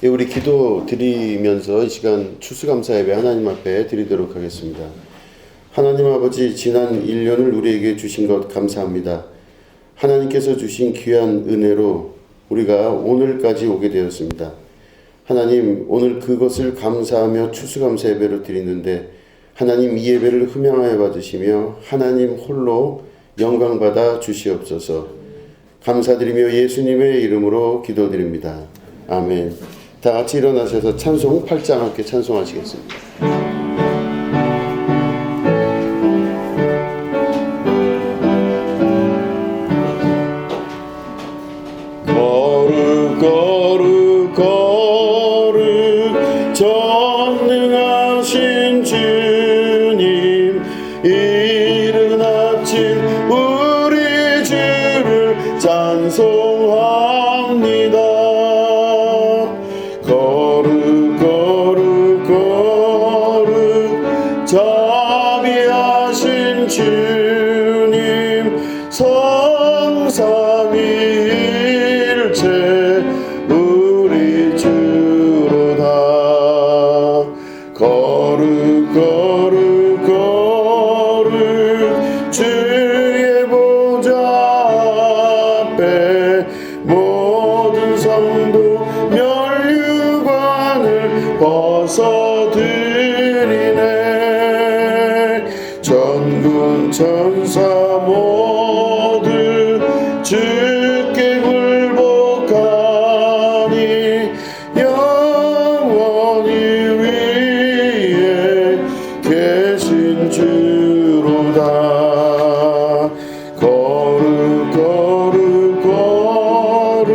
예, 우리 기도 드리면서 이 시간 추수감사 예배 하나님 앞에 드리도록 하겠습니다. 하나님 아버지, 지난 1년을 우리에게 주신 것 감사합니다. 하나님께서 주신 귀한 은혜로 우리가 오늘까지 오게 되었습니다. 하나님, 오늘 그것을 감사하며 추수감사 예배로 드리는데 하나님 이 예배를 흠양하여 받으시며 하나님 홀로 영광받아 주시옵소서. 감사드리며 예수님의 이름으로 기도드립니다. 아멘. 다 같이 일어나셔서 찬송 8장 함께 찬송하시겠습니다. 거룩 거룩 거룩 전능하신 주님, 이른 아침 우리 주를 찬송합니다. 거룩 거룩 거룩 자비하신 주님, 성삼위일체 우리 주로다. 거룩 거룩 거룩 주의 보좌 앞에 모든 성도 멸류관을 벗어드리네. 전군 천사 모두 주께 굴복하니 영원히 위에 계신 주로다. 거룩 거룩 거룩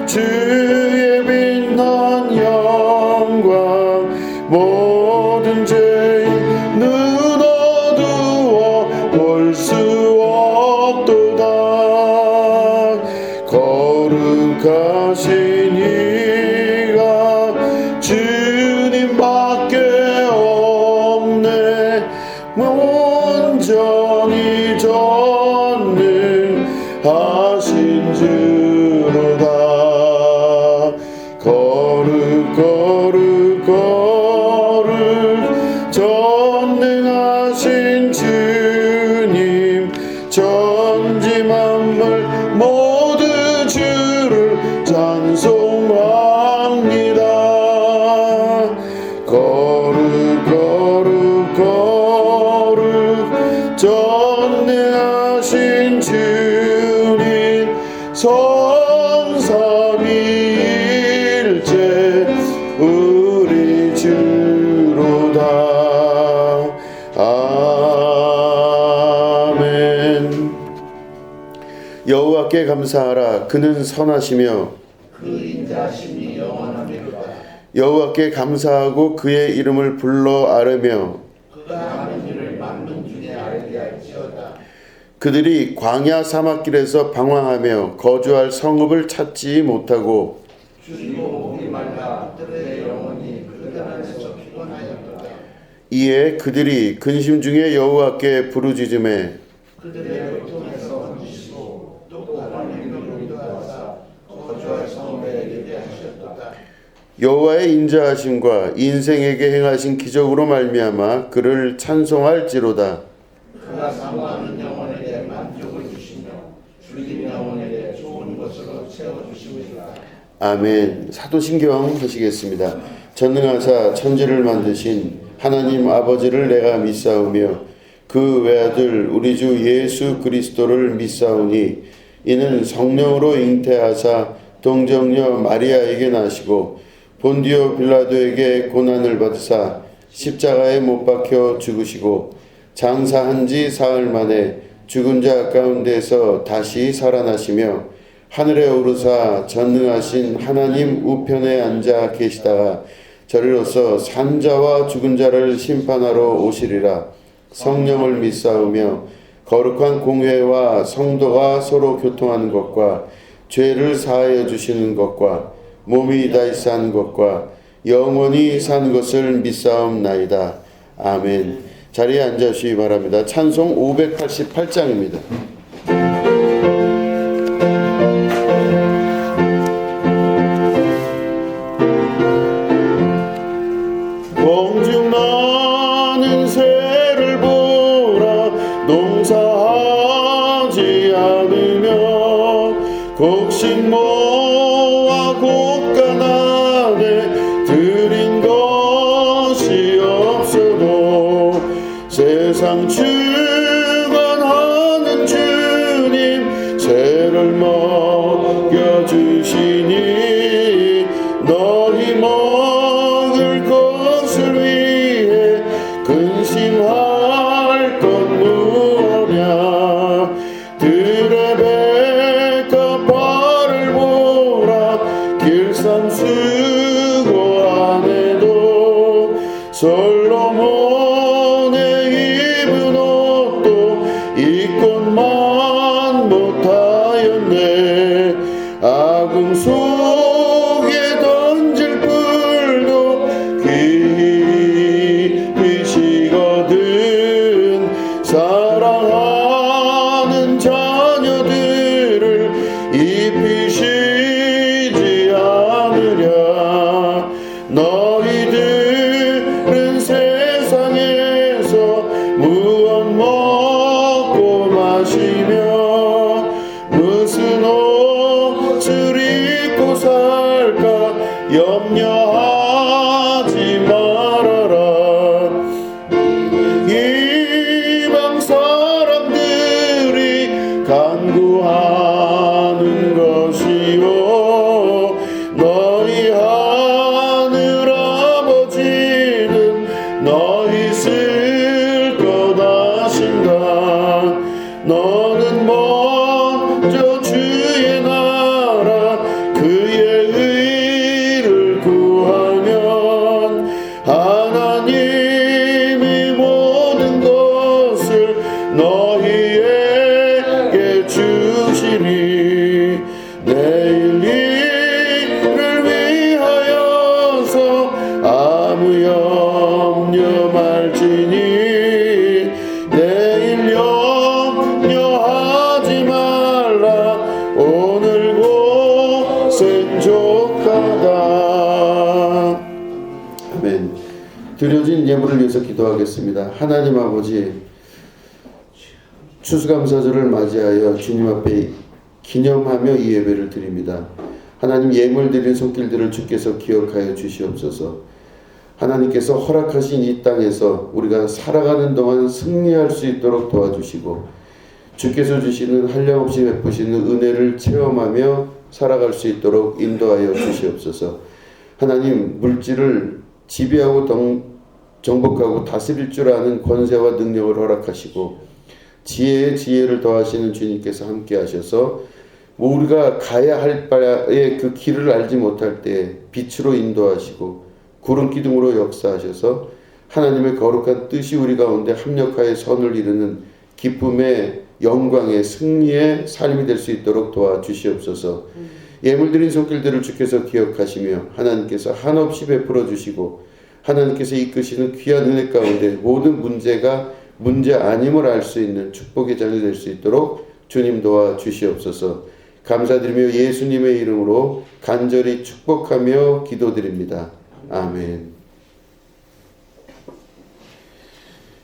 주의 빛난 영광, 모든 죄인 눈 어두워 볼 수 없도다. 거룩하신 이가 주님밖에 없네. 온전히 전능하신 주로다. 거룩 거룩 거룩 전능하신 주님, 천지 만물 모두 주를 찬송합니다. 거룩 거룩 거룩 전능하신 주님, 성삼위일체 우리 주로다. 아멘. 여호와께 감사하라. 그는 선하시며 그 인자하심이 영원하리로다. 여호와께 감사하고 그의 이름을 불러 아뢰며 그가 하는 일을 만민 중에 알게 할지어다. 그들이 광야 사막길에서 방황하며 거주할 성읍을 찾지 못하고 주리고 목이 말라 그들의 영혼이 그들 안에서 피곤하였도다. 이에 그들이 근심 중에 여호와께 부르짖음에 그들의 고통에서 건지시고 또 고난의 위로 인도하사 거주할 성읍에 이르게 하셨도다. 여호와의 인자하심과 인생에게 행하신 기적으로 말미암아 그를 찬송할지로다. 그가 사모하는 영혼에게 만족을 주시며 죽인 영혼에게 좋은 것으로 채워주시리라. 아멘. 사도신경 하시겠습니다. 전능하사 천지를 만드신 하나님 아버지를 내가 믿사오며 그 외아들 우리 주 예수 그리스도를 믿사오니 이는 성령으로 잉태하사 동정녀 마리아에게 나시고 본디오 빌라도에게 고난을 받으사 십자가에 못 박혀 죽으시고 장사한 지 사흘 만에 죽은 자 가운데서 다시 살아나시며 하늘에 오르사 전능하신 하나님 우편에 앉아 계시다가 저리로서 산 자와 죽은 자를 심판하러 오시리라. 성령을 믿사오며 거룩한 공회와 성도가 서로 교통하는 것과 죄를 사하여 주시는 것과 몸이 다시 산 것과 영원히 산 것을 믿사옵나이다. 아멘. 자리에 앉으시기 바랍니다. 찬송 588장입니다. 곡식모와 곡간안에 드린 것이 없어도 세상 주관하는 주님 새를 먹여주시니 너희 먹을 것을 위해 근심할 건 무엇냐 들의 백합화를 보라 길쌈 수고 안 해도 솔로몬의 입은 옷도 입고만 못하였네 아금 속에 던질 뿔도 깊이시거든 사랑하는 자녀들을 입히시지 않으랴 너희들은 세상에서 무엇 먹고 마시며 무슨 옷을 입고 살까 염려하지 말아라 이방 사람들이 간구하는 것이요 너희 하늘 아버지는 너희 쓸 것 아신다 너는 먼저 주의 나라 그의 의를 구하면 하나님이 모든 것을 너희에게 주시리 내일 일을 위하여서 아무 염려 말지니 내일 염려하지 말라 오늘 고생 족하다 아멘. 드려진 예물을 위해서 기도하겠습니다. 하나님 아버지 추수감사절을 맞이하여 주님 앞에 기념하며 이 예배를 드립니다. 하나님 예물 드린 손길들을 주께서 기억하여 주시옵소서. 하나님께서 허락하신 이 땅에서 우리가 살아가는 동안 승리할 수 있도록 도와주시고 주께서 주시는 한량없이 베푸시는 은혜를 체험하며 살아갈 수 있도록 인도하여 주시옵소서. 하나님 물질을 지배하고 정복하고 다스릴 줄 아는 권세와 능력을 허락하시고 지혜에 지혜를 더하시는 주님께서 함께 하셔서 우리가 가야 할 바의 그 길을 알지 못할 때 빛으로 인도하시고 구름 기둥으로 역사하셔서 하나님의 거룩한 뜻이 우리 가운데 합력하여 선을 이루는 기쁨의 영광의 승리의 삶이 될 수 있도록 도와주시옵소서. 예물 드린 손길들을 주께서 기억하시며 하나님께서 한없이 베풀어 주시고 하나님께서 이끄시는 귀한 은혜 가운데 모든 문제가 문제 아님을 알 수 있는 축복의 자리 될 수 있도록 주님 도와주시옵소서. 감사드리며 예수님의 이름으로 간절히 축복하며 기도드립니다. 아멘.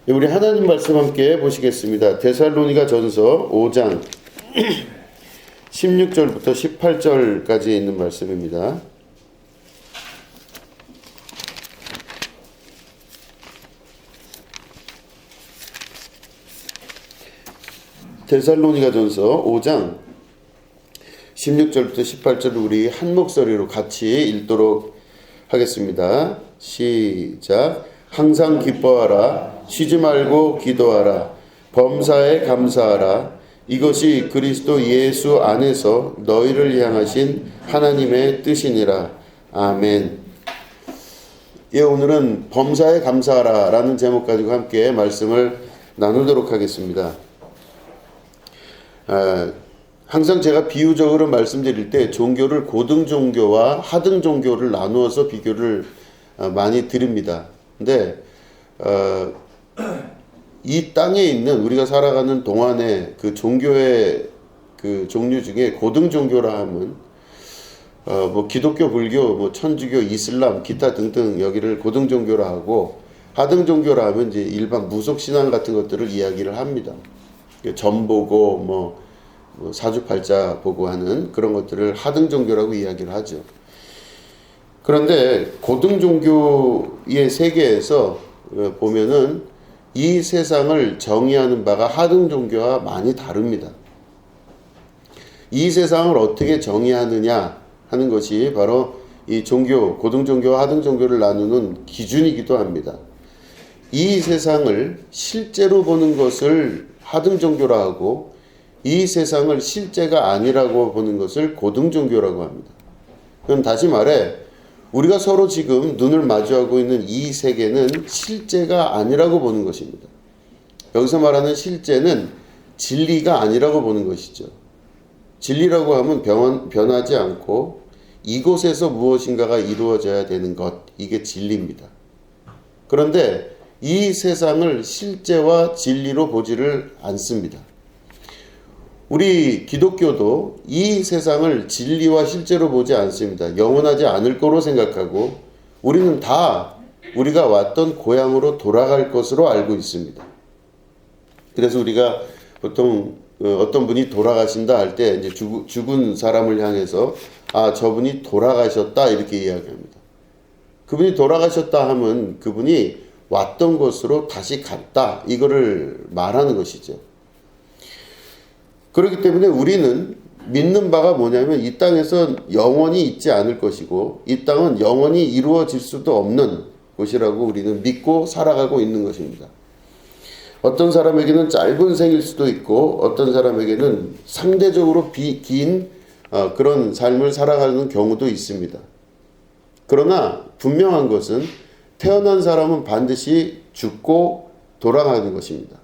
우리 하나님 말씀 함께 보시겠습니다. 데살로니가 전서 5장 16절부터 18절까지 있는 말씀입니다. 데살로니가 전서 5장 16절부터 18절을 우리 한 목소리로 같이 읽도록 하겠습니다. 시작. 항상 기뻐하라. 쉬지 말고 기도하라. 범사에 감사하라. 이것이 그리스도 예수 안에서 너희를 향하신 하나님의 뜻이니라. 아멘. 예, 오늘은 범사에 감사하라 라는 제목 가지고 함께 말씀을 나누도록 하겠습니다. 항상 제가 비유적으로 말씀드릴 때 종교를 고등 종교와 하등 종교를 나누어서 비교를 많이 드립니다. 근데 이 땅에 있는 우리가 살아가는 동안의 그 종교의 그 종류 중에 고등 종교라 하면 뭐 기독교, 불교, 뭐 천주교, 이슬람, 기타 등등 여기를 고등 종교라 하고 하등 종교라 하면 이제 일반 무속 신앙 같은 것들을 이야기를 합니다. 전보고 뭐 사주팔자 보고 하는 그런 것들을 하등 종교라고 이야기를 하죠. 그런데 고등 종교의 세계에서 보면은 이 세상을 정의하는 바가 하등 종교와 많이 다릅니다. 이 세상을 어떻게 정의하느냐 하는 것이 바로 이 종교, 고등 종교와 하등 종교를 나누는 기준이기도 합니다. 이 세상을 실제로 보는 것을 하등 종교라 하고 이 세상을 실제가 아니라고 보는 것을 고등 종교라고 합니다. 그럼 다시 말해 우리가 서로 지금 눈을 마주하고 있는 이 세계는 실제가 아니라고 보는 것입니다. 여기서 말하는 실제는 진리가 아니라고 보는 것이죠. 진리라고 하면 변하지 않고 이곳에서 무엇인가가 이루어져야 되는 것, 이게 진리입니다. 그런데 이 세상을 실제와 진리로 보지를 않습니다. 우리 기독교도 이 세상을 진리와 실제로 보지 않습니다. 영원하지 않을 거로 생각하고 우리는 다 우리가 왔던 고향으로 돌아갈 것으로 알고 있습니다. 그래서 우리가 보통 어떤 분이 돌아가신다 할 때 이제 죽은 사람을 향해서 저분이 돌아가셨다 이렇게 이야기합니다. 그분이 돌아가셨다 하면 그분이 왔던 곳으로 다시 갔다 이거를 말하는 것이죠. 그렇기 때문에 우리는 믿는 바가 뭐냐면 이 땅에서 영원히 있지 않을 것이고 이 땅은 영원히 이루어질 수도 없는 곳이라고 우리는 믿고 살아가고 있는 것입니다. 어떤 사람에게는 짧은 생일 수도 있고 어떤 사람에게는 상대적으로 긴 그런 삶을 살아가는 경우도 있습니다. 그러나 분명한 것은 태어난 사람은 반드시 죽고 돌아가는 것입니다.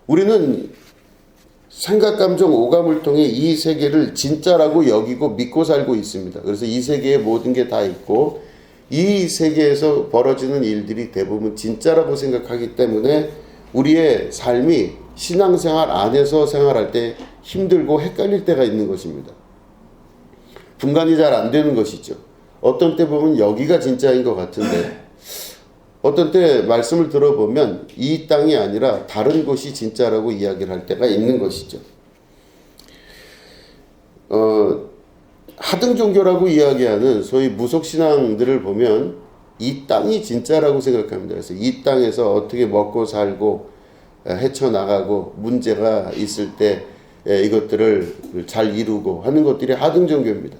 우리는 생각, 감정, 오감을 통해 이 세계를 진짜라고 여기고 믿고 살고 있습니다. 그래서 이 세계에 모든 게 다 있고 이 세계에서 벌어지는 일들이 대부분 진짜라고 생각하기 때문에 우리의 삶이 신앙생활 안에서 생활할 때 힘들고 헷갈릴 때가 있는 것입니다. 분간이 잘 안 되는 것이죠. 어떤 때 보면 여기가 진짜인 것 같은데 어떤 때 말씀을 들어보면 이 땅이 아니라 다른 곳이 진짜라고 이야기를 할 때가 있는 것이죠. 하등 종교라고 이야기하는 소위 무속신앙들을 보면 이 땅이 진짜라고 생각합니다. 그래서 이 땅에서 어떻게 먹고 살고 헤쳐나가고 문제가 있을 때 이것들을 잘 이루고 하는 것들이 하등 종교입니다.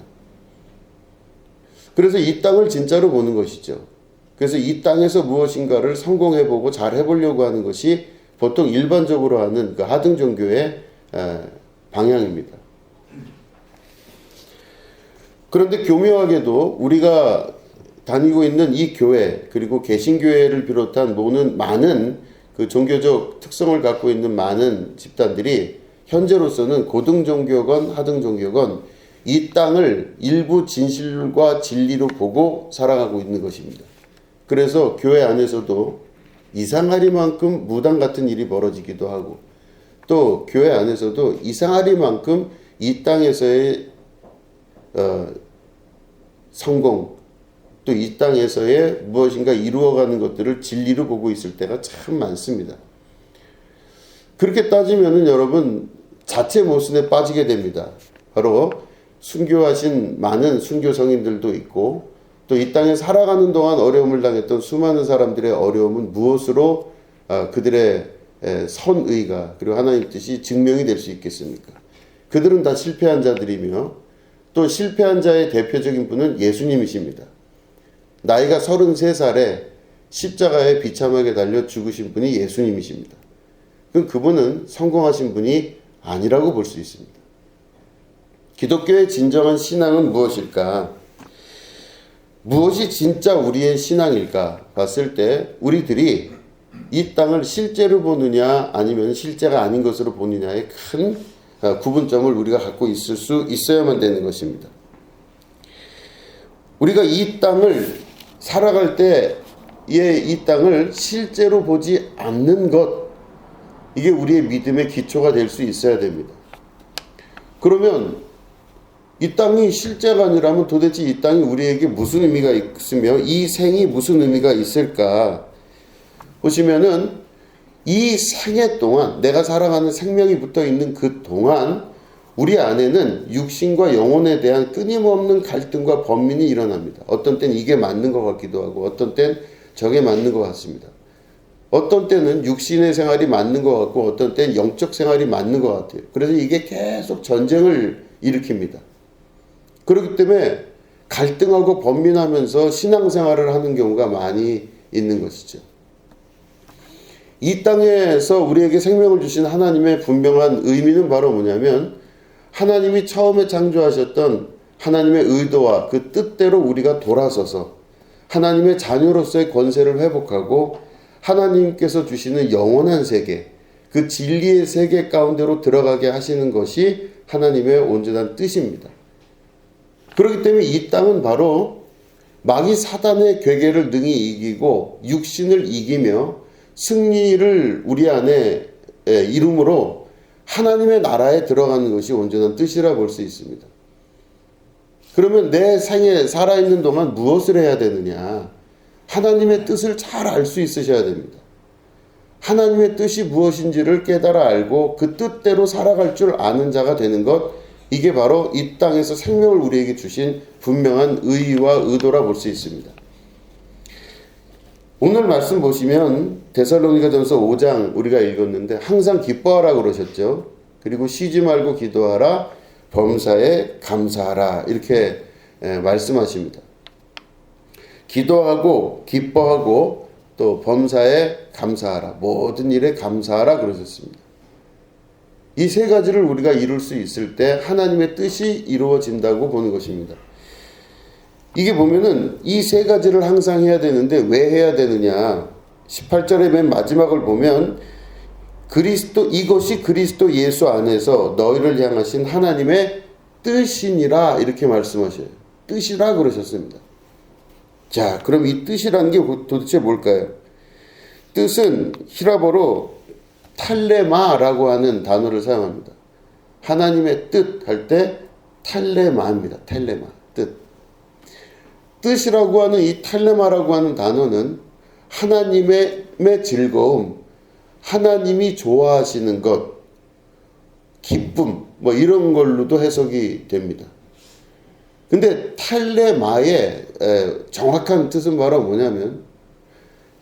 그래서 이 땅을 진짜로 보는 것이죠. 그래서 이 땅에서 무엇인가를 성공해보고 잘 해보려고 하는 것이 보통 일반적으로 하는 그 하등 종교의 방향입니다. 그런데 교묘하게도 우리가 다니고 있는 이 교회 그리고 개신교회를 비롯한 많은 그 종교적 특성을 갖고 있는 많은 집단들이 현재로서는 고등 종교건 하등 종교건 이 땅을 일부 진실과 진리로 보고 살아가고 있는 것입니다. 그래서 교회 안에서도 이상하리만큼 무당 같은 일이 벌어지기도 하고 또 교회 안에서도 이상하리만큼 이 땅에서의 성공 또 이 땅에서의 무엇인가 이루어가는 것들을 진리로 보고 있을 때가 참 많습니다. 그렇게 따지면은 여러분 자체 모순에 빠지게 됩니다. 바로 순교하신 많은 순교 성인들도 있고 또 이 땅에 살아가는 동안 어려움을 당했던 수많은 사람들의 어려움은 무엇으로 그들의 선의가 그리고 하나님 뜻이 증명이 될 수 있겠습니까? 그들은 다 실패한 자들이며 또 실패한 자의 대표적인 분은 예수님이십니다. 나이가 33살에 십자가에 비참하게 달려 죽으신 분이 예수님이십니다. 그분은 성공하신 분이 아니라고 볼 수 있습니다. 기독교의 진정한 신앙은 무엇일까? 무엇이 진짜 우리의 신앙일까 봤을 때 우리들이 이 땅을 실제로 보느냐 아니면 실제가 아닌 것으로 보느냐의 큰 구분점을 우리가 갖고 있을 수 있어야만 되는 것입니다. 우리가 이 땅을 살아갈 때에 이 땅을 실제로 보지 않는 것 이게 우리의 믿음의 기초가 될 수 있어야 됩니다. 그러면 이 땅이 실제가 아니라면 도대체 이 땅이 우리에게 무슨 의미가 있으며 이 생이 무슨 의미가 있을까 보시면은 이 생애 동안, 내가 살아가는 생명이 붙어 있는 그 동안 우리 안에는 육신과 영혼에 대한 끊임없는 갈등과 번민이 일어납니다. 어떤 때는 이게 맞는 것 같기도 하고 어떤 때는 저게 맞는 것 같습니다. 어떤 때는 육신의 생활이 맞는 것 같고 어떤 때는 영적 생활이 맞는 것 같아요. 그래서 이게 계속 전쟁을 일으킵니다. 그렇기 때문에 갈등하고 번민하면서 신앙생활을 하는 경우가 많이 있는 것이죠. 이 땅에서 우리에게 생명을 주신 하나님의 분명한 의미는 바로 뭐냐면 하나님이 처음에 창조하셨던 하나님의 의도와 그 뜻대로 우리가 돌아서서 하나님의 자녀로서의 권세를 회복하고 하나님께서 주시는 영원한 세계, 그 진리의 세계 가운데로 들어가게 하시는 것이 하나님의 온전한 뜻입니다. 그렇기 때문에 이 땅은 바로 마귀 사단의 괴계를 능히 이기고 육신을 이기며 승리를 우리 안에 이룸으로 하나님의 나라에 들어가는 것이 온전한 뜻이라 볼 수 있습니다. 그러면 내 생에 살아있는 동안 무엇을 해야 되느냐? 하나님의 뜻을 잘 알 수 있으셔야 됩니다. 하나님의 뜻이 무엇인지를 깨달아 알고 그 뜻대로 살아갈 줄 아는 자가 되는 것, 이게 바로 이 땅에서 생명을 우리에게 주신 분명한 의의와 의도라 볼 수 있습니다. 오늘 말씀 보시면 데살로니가전서 5장 우리가 읽었는데 항상 기뻐하라 그러셨죠. 그리고 쉬지 말고 기도하라, 범사에 감사하라 이렇게 말씀하십니다. 기도하고 기뻐하고 또 범사에 감사하라, 모든 일에 감사하라 그러셨습니다. 이 세 가지를 우리가 이룰 수 있을 때 하나님의 뜻이 이루어진다고 보는 것입니다. 이게 보면은 이 세 가지를 항상 해야 되는데 왜 해야 되느냐? 18절의 맨 마지막을 보면 이것이 그리스도 예수 안에서 너희를 향하신 하나님의 뜻이니라 이렇게 말씀하셔요. 뜻이라 그러셨습니다. 자, 그럼 이 뜻이라는 게 도대체 뭘까요? 뜻은 히라보로 탈레마라고 하는 단어를 사용합니다. 하나님의 뜻 할 때 탈레마입니다. 탈레마, 뜻. 뜻이라고 하는 이 탈레마라고 하는 단어는 하나님의 즐거움, 하나님이 좋아하시는 것, 기쁨, 뭐 이런 걸로도 해석이 됩니다. 근데 탈레마의 정확한 뜻은 바로 뭐냐면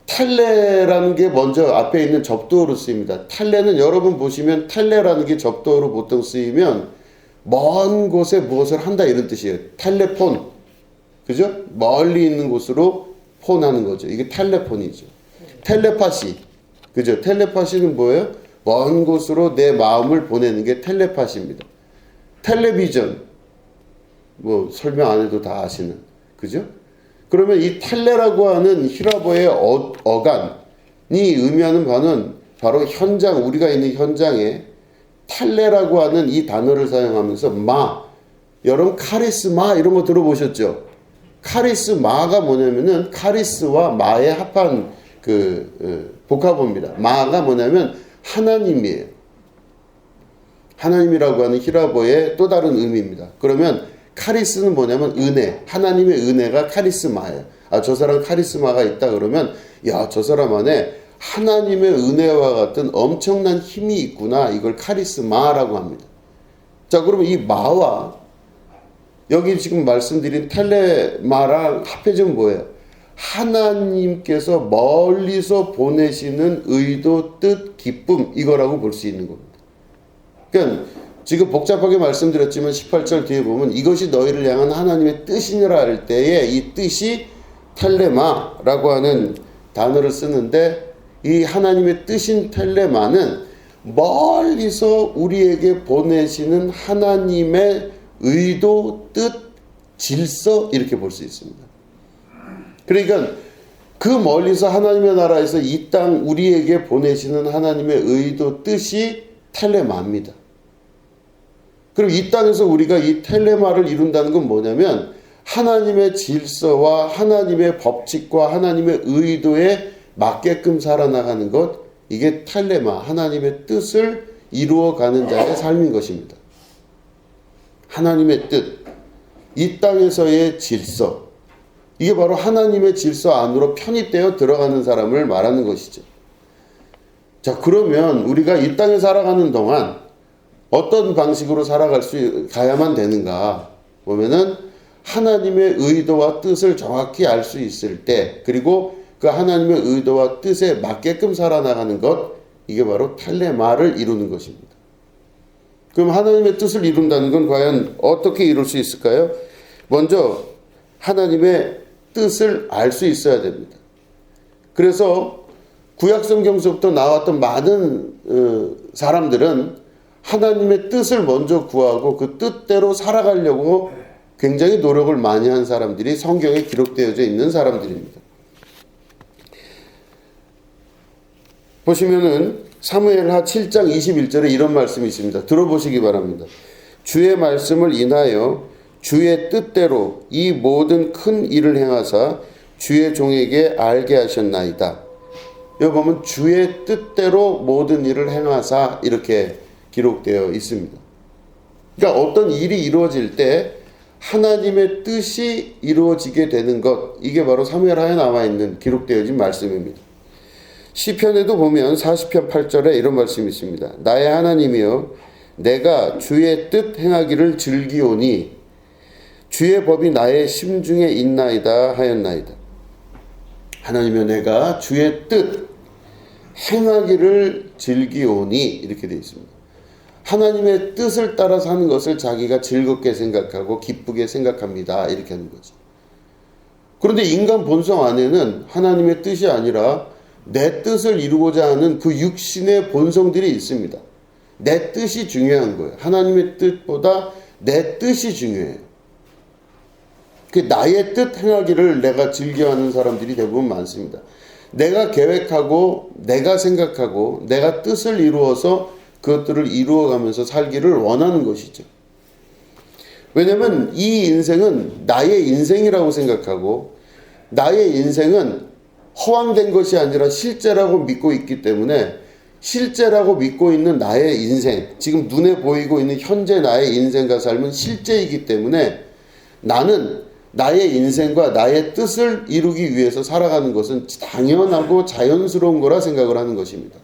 탈레라는 게 먼저 앞에 있는 접두어로 쓰입니다. 탈레는 여러분 보시면 탈레라는 게 접두어로 보통 쓰이면 먼 곳에 무엇을 한다 이런 뜻이에요. 탈레폰, 그죠? 멀리 있는 곳으로 폰하는 거죠. 이게 탈레폰이죠. 텔레파시, 그죠? 텔레파시는 뭐예요? 먼 곳으로 내 마음을 보내는 게 텔레파시입니다. 텔레비전, 뭐 설명 안 해도 다 아시는, 그죠? 그러면 이 탈레라고 하는 히라보의 어간이 의미하는 바는 바로 현장, 우리가 있는 현장에 탈레라고 하는 이 단어를 사용하면서 여러분 카리스마 이런 거 들어보셨죠? 카리스마가 뭐냐면은 카리스와 마의 합한 복합어입니다. 마가 뭐냐면 하나님이에요. 하나님이라고 하는 히라보의 또 다른 의미입니다. 그러면 카리스는 뭐냐면 은혜, 하나님의 은혜가 카리스마예요. 저 사람 카리스마가 있다 그러면 저 사람 안에 하나님의 은혜와 같은 엄청난 힘이 있구나, 이걸 카리스마라고 합니다. 자, 그러면 이 마와 여기 지금 말씀드린 텔레마랑 합해지면 뭐예요? 하나님께서 멀리서 보내시는 의도, 뜻, 기쁨, 이거라고 볼 수 있는 겁니다. 그러니까 지금 복잡하게 말씀드렸지만 18절 뒤에 보면 이것이 너희를 향한 하나님의 뜻이니라 할 때에 이 뜻이 텔레마라고 하는 단어를 쓰는데, 이 하나님의 뜻인 텔레마는 멀리서 우리에게 보내시는 하나님의 의도, 뜻, 질서 이렇게 볼 수 있습니다. 그러니까 그 멀리서 하나님의 나라에서 이 땅 우리에게 보내시는 하나님의 의도, 뜻이 텔레마입니다. 그럼 이 땅에서 우리가 이 텔레마를 이룬다는 건 뭐냐면 하나님의 질서와 하나님의 법칙과 하나님의 의도에 맞게끔 살아나가는 것, 이게 텔레마, 하나님의 뜻을 이루어가는 자의 삶인 것입니다. 하나님의 뜻, 이 땅에서의 질서, 이게 바로 하나님의 질서 안으로 편입되어 들어가는 사람을 말하는 것이죠. 자, 그러면 우리가 이 땅에 살아가는 동안 어떤 방식으로 가야만 되는가 보면은 하나님의 의도와 뜻을 정확히 알 수 있을 때, 그리고 그 하나님의 의도와 뜻에 맞게끔 살아나가는 것, 이게 바로 텔레마를 이루는 것입니다. 그럼 하나님의 뜻을 이룬다는 건 과연 어떻게 이룰 수 있을까요? 먼저 하나님의 뜻을 알 수 있어야 됩니다. 그래서 구약성경서부터 나왔던 많은 사람들은 하나님의 뜻을 먼저 구하고 그 뜻대로 살아가려고 굉장히 노력을 많이 한 사람들이 성경에 기록되어져 있는 사람들입니다. 보시면은 사무엘하 7장 21절에 이런 말씀이 있습니다. 들어보시기 바랍니다. 주의 말씀을 인하여 주의 뜻대로 이 모든 큰 일을 행하사 주의 종에게 알게 하셨나이다. 여기 보면 주의 뜻대로 모든 일을 행하사 이렇게 기록되어 있습니다. 그러니까 어떤 일이 이루어질 때 하나님의 뜻이 이루어지게 되는 것, 이게 바로 사무엘하에 나와 있는 기록되어진 말씀입니다. 시편에도 보면 40편 8절에 이런 말씀이 있습니다. 나의 하나님이여 내가 주의 뜻 행하기를 즐기오니 주의 법이 나의 심중에 있나이다 하였나이다. 하나님이여 내가 주의 뜻 행하기를 즐기오니 이렇게 되어 있습니다. 하나님의 뜻을 따라 사는 것을 자기가 즐겁게 생각하고 기쁘게 생각합니다. 이렇게 하는 거죠. 그런데 인간 본성 안에는 하나님의 뜻이 아니라 내 뜻을 이루고자 하는 그 육신의 본성들이 있습니다. 내 뜻이 중요한 거예요. 하나님의 뜻보다 내 뜻이 중요해요. 그 나의 뜻 행하기를 내가 즐겨하는 사람들이 대부분 많습니다. 내가 계획하고 내가 생각하고 내가 뜻을 이루어서 그것들을 이루어가면서 살기를 원하는 것이죠. 왜냐하면 이 인생은 나의 인생이라고 생각하고 나의 인생은 허황된 것이 아니라 실제라고 믿고 있기 때문에 실제라고 믿고 있는 나의 인생, 지금 눈에 보이고 있는 현재 나의 인생과 삶은 실제이기 때문에 나는 나의 인생과 나의 뜻을 이루기 위해서 살아가는 것은 당연하고 자연스러운 거라 생각을 하는 것입니다.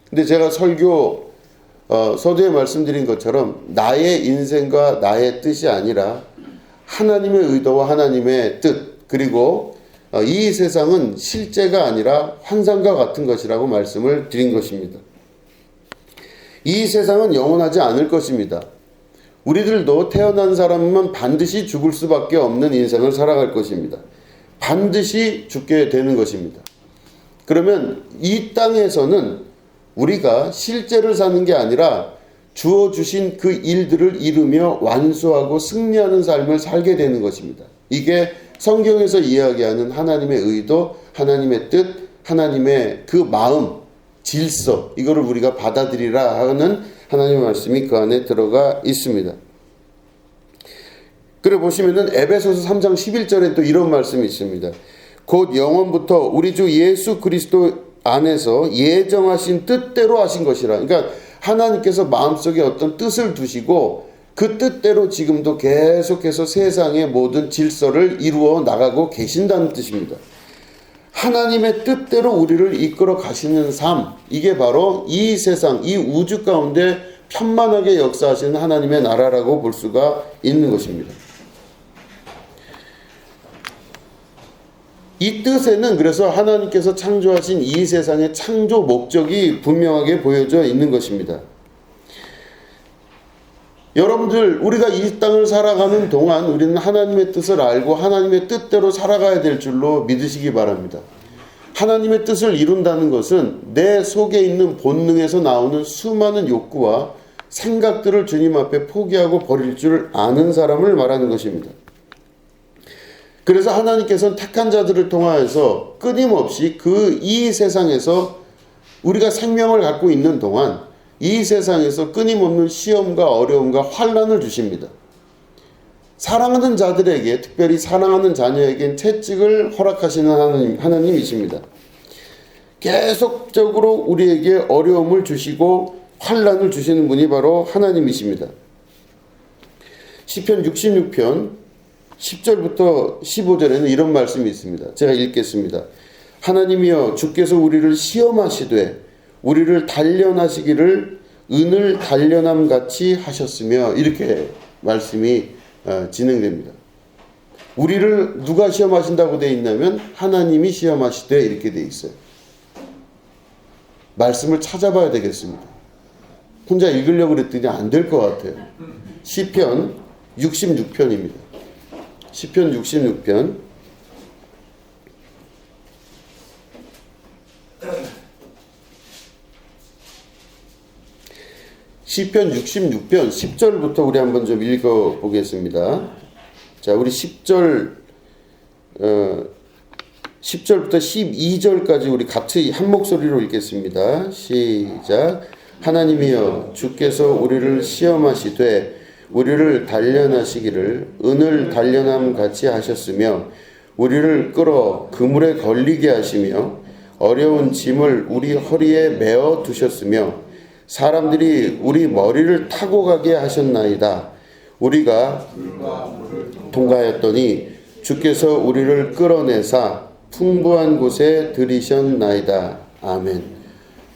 근데 제가 설교 서두에 말씀드린 것처럼 나의 인생과 나의 뜻이 아니라 하나님의 의도와 하나님의 뜻, 그리고 이 세상은 실제가 아니라 환상과 같은 것이라고 말씀을 드린 것입니다. 이 세상은 영원하지 않을 것입니다. 우리들도 태어난 사람은 반드시 죽을 수밖에 없는 인생을 살아갈 것입니다. 반드시 죽게 되는 것입니다. 그러면 이 땅에서는 우리가 실제를 사는 게 아니라 주어주신 그 일들을 이루며 완수하고 승리하는 삶을 살게 되는 것입니다. 이게 성경에서 이야기하는 하나님의 의도, 하나님의 뜻, 하나님의 그 마음, 질서, 이거를 우리가 받아들이라 하는 하나님의 말씀이 그 안에 들어가 있습니다. 그래 보시면은 에베소서 3장 11절에 또 이런 말씀이 있습니다. 곧 영원부터 우리 주 예수 그리스도 안에서 예정하신 뜻대로 하신 것이라. 그러니까 하나님께서 마음속에 어떤 뜻을 두시고 그 뜻대로 지금도 계속해서 세상의 모든 질서를 이루어 나가고 계신다는 뜻입니다. 하나님의 뜻대로 우리를 이끌어 가시는 삶, 이게 바로 이 세상, 이 우주 가운데 편만하게 역사하시는 하나님의 나라라고 볼 수가 있는 것입니다. 이 뜻에는 그래서 하나님께서 창조하신 이 세상의 창조 목적이 분명하게 보여져 있는 것입니다. 여러분들, 우리가 이 땅을 살아가는 동안 우리는 하나님의 뜻을 알고 하나님의 뜻대로 살아가야 될 줄로 믿으시기 바랍니다. 하나님의 뜻을 이룬다는 것은 내 속에 있는 본능에서 나오는 수많은 욕구와 생각들을 주님 앞에 포기하고 버릴 줄 아는 사람을 말하는 것입니다. 그래서 하나님께서는 택한 자들을 통하여서 끊임없이 이 세상에서 우리가 생명을 갖고 있는 동안 이 세상에서 끊임없는 시험과 어려움과 환난을 주십니다. 사랑하는 자들에게, 특별히 사랑하는 자녀에겐 채찍을 허락하시는 하나님이십니다. 계속적으로 우리에게 어려움을 주시고 환난을 주시는 분이 바로 하나님이십니다. 시편 66편 10절부터 15절에는 이런 말씀이 있습니다. 제가 읽겠습니다. 하나님이여, 주께서 우리를 시험하시되 우리를 단련하시기를 은을 단련함 같이 하셨으며, 이렇게 말씀이 진행됩니다. 우리를 누가 시험하신다고 되어 있냐면 하나님이 시험하시되 이렇게 되어 있어요. 말씀을 찾아봐야 되겠습니다. 혼자 읽으려고 그랬더니 안 될 것 같아요. 시편 66편입니다. 시편 66편. 시편 66편 10절부터 우리 한번 좀 읽어 보겠습니다. 자, 우리 10절부터 12절까지 우리 같이 한 목소리로 읽겠습니다. 시작. 하나님이여, 주께서 우리를 시험하시되 우리를 단련하시기를 은을 단련함 같이 하셨으며, 우리를 끌어 그물에 걸리게 하시며 어려운 짐을 우리 허리에 메어 두셨으며, 사람들이 우리 머리를 타고 가게 하셨나이다. 우리가 통과하였더니 주께서 우리를 끌어내사 풍부한 곳에 들이셨나이다. 아멘.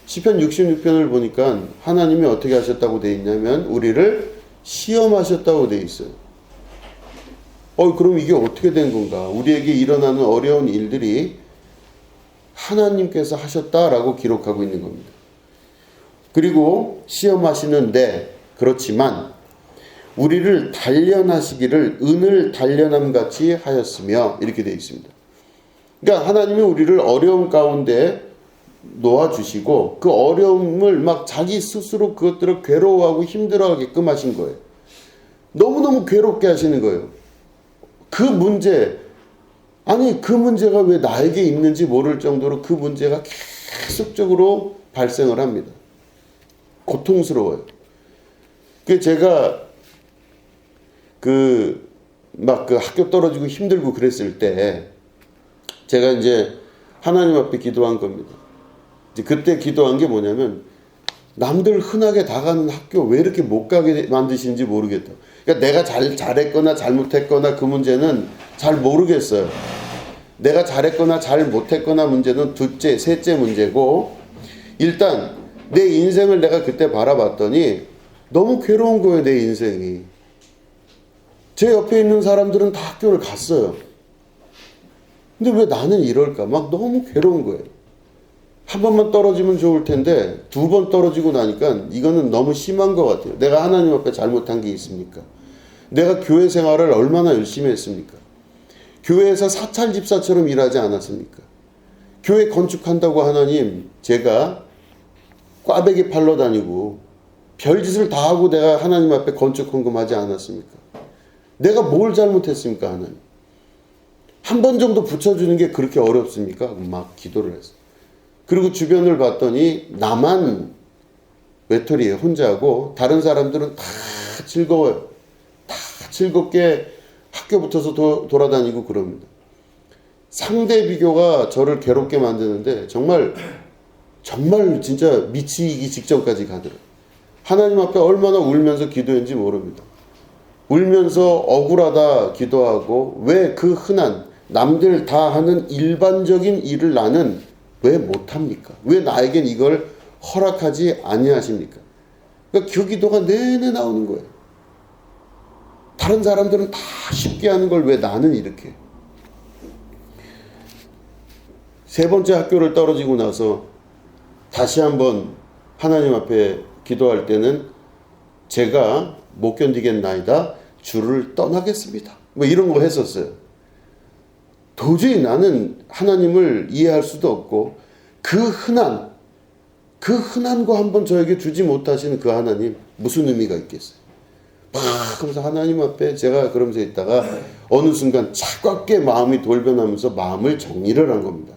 시편 66편을 보니까 하나님이 어떻게 하셨다고 되어 있냐면 우리를 시험하셨다고 되어 있어요. 그럼 이게 어떻게 된 건가? 우리에게 일어나는 어려운 일들이 하나님께서 하셨다라고 기록하고 있는 겁니다. 그리고 시험하시는데, 그렇지만 우리를 단련하시기를 은을 단련함 같이 하였으며, 이렇게 되어 있습니다. 그러니까 하나님이 우리를 어려움 가운데 놓아주시고 그 어려움을 막 자기 스스로 그것들을 괴로워하고 힘들어하게끔 하신 거예요. 너무너무 괴롭게 하시는 거예요. 그 문제, 그 문제가 왜 나에게 있는지 모를 정도로 그 문제가 계속적으로 발생을 합니다. 고통스러워요. 제가 학교 떨어지고 힘들고 그랬을 때 제가 이제 하나님 앞에 기도한 겁니다. 이제 그때 기도한 게 뭐냐면, 남들 흔하게 다 가는 학교 왜 이렇게 못 가게 만드시는지 모르겠다. 그러니까 내가 잘했거나 잘못했거나 그 문제는 잘 모르겠어요. 내가 잘했거나 잘 못했거나 문제는 둘째, 셋째 문제고, 일단 내 인생을 내가 그때 바라봤더니 너무 괴로운 거예요. 내 인생이. 제 옆에 있는 사람들은 다 학교를 갔어요. 근데 왜 나는 이럴까? 막 너무 괴로운 거예요. 한 번만 떨어지면 좋을 텐데 두 번 떨어지고 나니까 이거는 너무 심한 것 같아요. 내가 하나님 앞에 잘못한 게 있습니까? 내가 교회 생활을 얼마나 열심히 했습니까? 교회에서 사찰 집사처럼 일하지 않았습니까? 교회 건축한다고 하나님, 제가 꽈배기 팔러 다니고 별짓을 다 하고 내가 하나님 앞에 건축 헌금하지 않았습니까? 내가 뭘 잘못했습니까? 하나님, 한 번 정도 붙여주는 게 그렇게 어렵습니까? 막 기도를 했어요. 그리고 주변을 봤더니 나만 외톨이에 혼자고 다른 사람들은 다 즐거워요. 다 즐겁게 학교 붙어서 돌아다니고 그럽니다. 상대 비교가 저를 괴롭게 만드는데 정말 진짜 미치기 직전까지 가더라고요. 하나님 앞에 얼마나 울면서 기도했는지 모릅니다. 울면서 억울하다 기도하고, 왜 그 흔한 남들 다 하는 일반적인 일을 나는 왜 못합니까? 왜 나에겐 이걸 허락하지 아니하십니까? 그러니까 그 기도가 내내 나오는 거예요. 다른 사람들은 다 쉽게 하는 걸 왜 나는 이렇게. 세 번째 학교를 떨어지고 나서 다시 한번 하나님 앞에 기도할 때는 제가 못 견디겠나이다, 주를 떠나겠습니다. 뭐 이런 거 했었어요. 도저히 나는 하나님을 이해할 수도 없고, 그 흔한 거 한번 저에게 주지 못하시는 그 하나님, 무슨 의미가 있겠어요? 막 하면서 하나님 앞에 제가 그러면서 있다가 어느 순간 차갑게 마음이 돌변하면서 마음을 정리를 한 겁니다.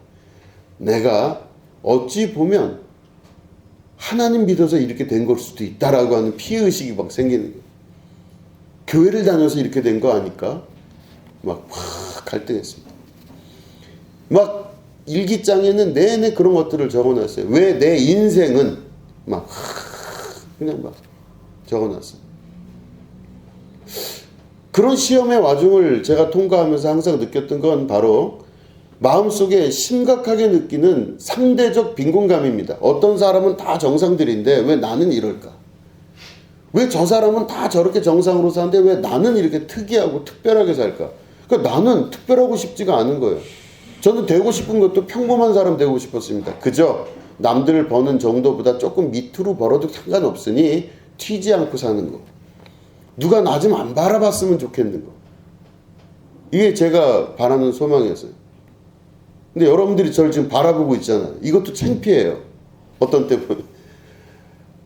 내가 어찌 보면 하나님 믿어서 이렇게 된 걸 수도 있다라고 하는 피해의식이 막 생기는 거예요. 교회를 다녀서 이렇게 된 거 아니까 막 갈등했습니다. 막 일기장에는 내내 그런 것들을 적어놨어요. 왜 내 인생은 막 그냥 막 적어놨어요. 그런 시험의 와중을 제가 통과하면서 항상 느꼈던 건 바로 마음속에 심각하게 느끼는 상대적 빈곤감입니다. 어떤 사람은 다 정상들인데 왜 나는 이럴까? 왜 저 사람은 다 저렇게 정상으로 사는데 왜 나는 이렇게 특이하고 특별하게 살까? 그러니까 나는 특별하고 싶지가 않은 거예요. 저는 되고 싶은 것도 평범한 사람 되고 싶었습니다. 그저 남들 버는 정도보다 조금 밑으로 벌어도 상관없으니 튀지 않고 사는 거. 누가 나 좀 안 바라봤으면 좋겠는 거. 이게 제가 바라는 소망이었어요. 근데 여러분들이 저를 지금 바라보고 있잖아요. 이것도 창피해요. 어떤 때 보면.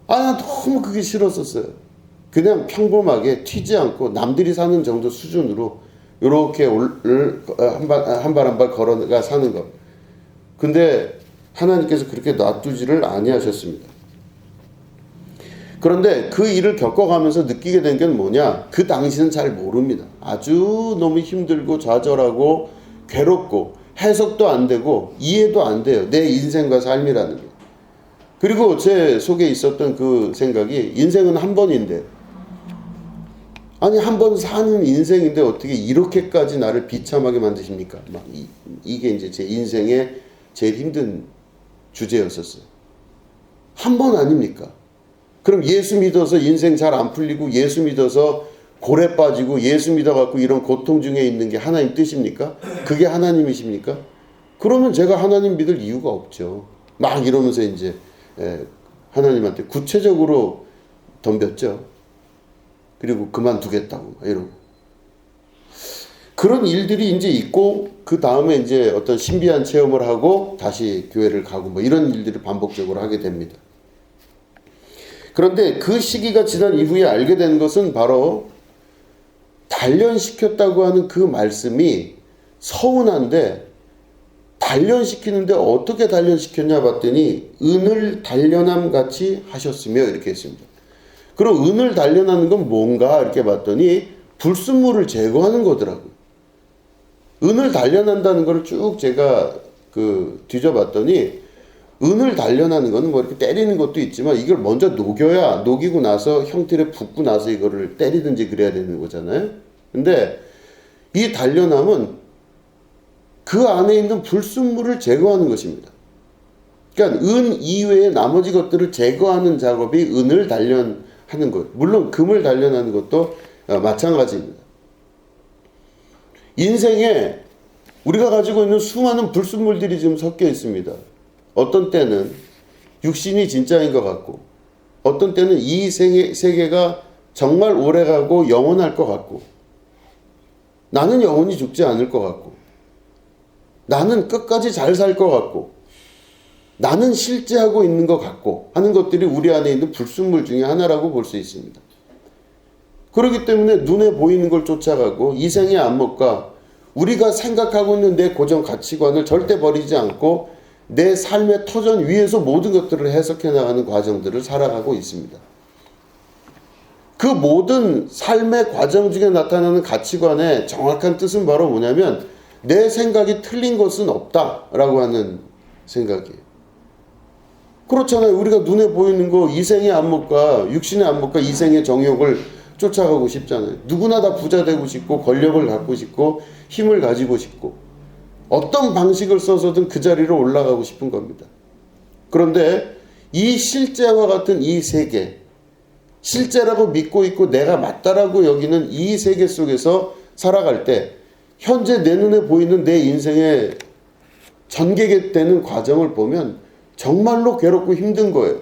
난 너무 그게 싫었었어요. 그냥 평범하게 튀지 않고 남들이 사는 정도 수준으로 이렇게 한 발 한 발 걸어가 사는 것. 근데 하나님께서 그렇게 놔두지를 아니하셨습니다. 그런데 그 일을 겪어가면서 느끼게 된 게 뭐냐? 그 당시는 잘 모릅니다. 아주 너무 힘들고 좌절하고 괴롭고 해석도 안 되고 이해도 안 돼요. 내 인생과 삶이라는 게. 그리고 제 속에 있었던 그 생각이 인생은 한 번인데 아니 한 번 사는 인생인데 어떻게 이렇게까지 나를 비참하게 만드십니까? 이게 이제 제 인생의 제일 힘든 주제였었어요. 한 번 아닙니까? 그럼 예수 믿어서 인생 잘 안 풀리고 예수 믿어서 골에 빠지고 예수 믿어갖고 이런 고통 중에 있는 게 하나님 뜻입니까? 그게 하나님이십니까? 그러면 제가 하나님 믿을 이유가 없죠. 막 이러면서 이제 하나님한테 구체적으로 덤볐죠. 그리고 그만두겠다고 이러고. 그런 일들이 이제 있고 그 다음에 이제 어떤 신비한 체험을 하고 다시 교회를 가고 뭐 이런 일들을 반복적으로 하게 됩니다. 그런데 그 시기가 지난 이후에 알게 된 것은 바로 단련시켰다고 하는 그 말씀이 서운한데 단련시키는데 어떻게 단련시켰냐 봤더니 은을 단련함 같이 하셨으며 이렇게 했습니다. 그럼 은을 단련하는 건 뭔가 이렇게 봤더니 불순물을 제거하는 거더라고요. 은을 단련한다는 걸 쭉 제가 뒤져봤더니 은을 단련하는 거는 뭐 이렇게 때리는 것도 있지만 이걸 먼저 녹여야 녹이고 나서 형틀에 붓고 나서 이거를 때리든지 그래야 되는 거잖아요. 근데 이 단련함은 그 안에 있는 불순물을 제거하는 것입니다. 그러니까 은 이외의 나머지 것들을 제거하는 작업이 은을 단련하는 것. 물론 금을 단련하는 것도 마찬가지입니다. 인생에 우리가 가지고 있는 수많은 불순물들이 지금 섞여 있습니다. 어떤 때는 육신이 진짜인 것 같고 어떤 때는 이 세계가 정말 오래가고 영원할 것 같고 나는 영원히 죽지 않을 것 같고 나는 끝까지 잘 살 것 같고 나는 실제하고 있는 것 같고 하는 것들이 우리 안에 있는 불순물 중에 하나라고 볼 수 있습니다. 그렇기 때문에 눈에 보이는 걸 쫓아가고 이생의 안목과 우리가 생각하고 있는 내 고정 가치관을 절대 버리지 않고 내 삶의 터전 위에서 모든 것들을 해석해 나가는 과정들을 살아가고 있습니다. 그 모든 삶의 과정 중에 나타나는 가치관의 정확한 뜻은 바로 뭐냐면 내 생각이 틀린 것은 없다라고 하는 생각이에요. 그렇잖아요. 우리가 눈에 보이는 거 이생의 안목과 육신의 안목과 이생의 정욕을 쫓아가고 싶잖아요. 누구나 다 부자 되고 싶고 권력을 갖고 싶고 힘을 가지고 싶고 어떤 방식을 써서든 그 자리로 올라가고 싶은 겁니다. 그런데 이 실제와 같은 이 세계, 실제라고 믿고 있고 내가 맞다라고 여기는 이 세계 속에서 살아갈 때 현재 내 눈에 보이는 내 인생의 전개되는 과정을 보면 정말로 괴롭고 힘든 거예요.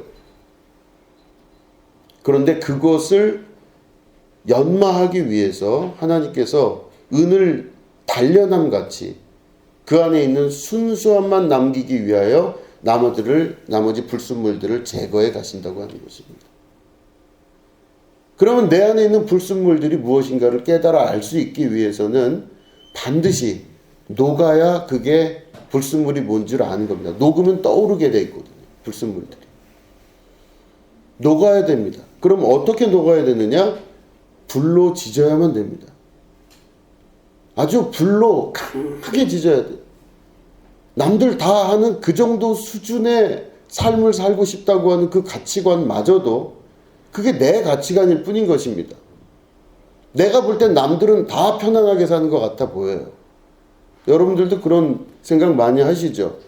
그런데 그것을 연마하기 위해서 하나님께서 은을 단련함 같이 그 안에 있는 순수함만 남기기 위하여 나머지 불순물들을 제거해 가신다고 하는 것입니다. 그러면 내 안에 있는 불순물들이 무엇인가를 깨달아 알 수 있기 위해서는 반드시 녹아야 그게 불순물이 뭔 줄 아는 겁니다. 녹으면 떠오르게 돼 있거든요. 불순물들이. 녹아야 됩니다. 그럼 어떻게 녹아야 되느냐? 불로 지져야만 됩니다. 아주 불로 강하게 지져야 돼요. 남들 다 하는 그 정도 수준의 삶을 살고 싶다고 하는 그 가치관마저도 그게 내 가치관일 뿐인 것입니다. 내가 볼 땐 남들은 다 편안하게 사는 것 같아 보여요. 여러분들도 그런 생각 많이 하시죠?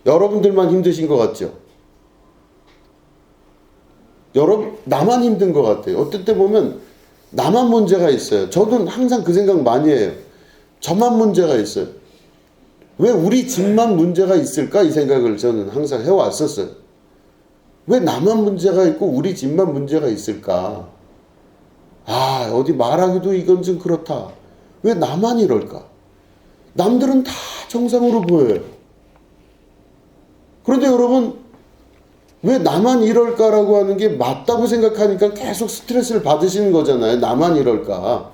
여러분들만 힘드신 것 같죠? 나만 힘든 것 같아요. 어떨 때 보면 나만 문제가 있어요. 저도 항상 그 생각 많이 해요. 저만 문제가 있어요. 왜 우리 집만 문제가 있을까? 이 생각을 저는 항상 해왔었어요. 왜 나만 문제가 있고 우리 집만 문제가 있을까? 어디 말하기도 이건 좀 그렇다. 왜 나만 이럴까? 남들은 다 정상으로 보여요. 그런데 여러분, 왜 나만 이럴까라고 하는 게 맞다고 생각하니까 계속 스트레스를 받으시는 거잖아요. 나만 이럴까.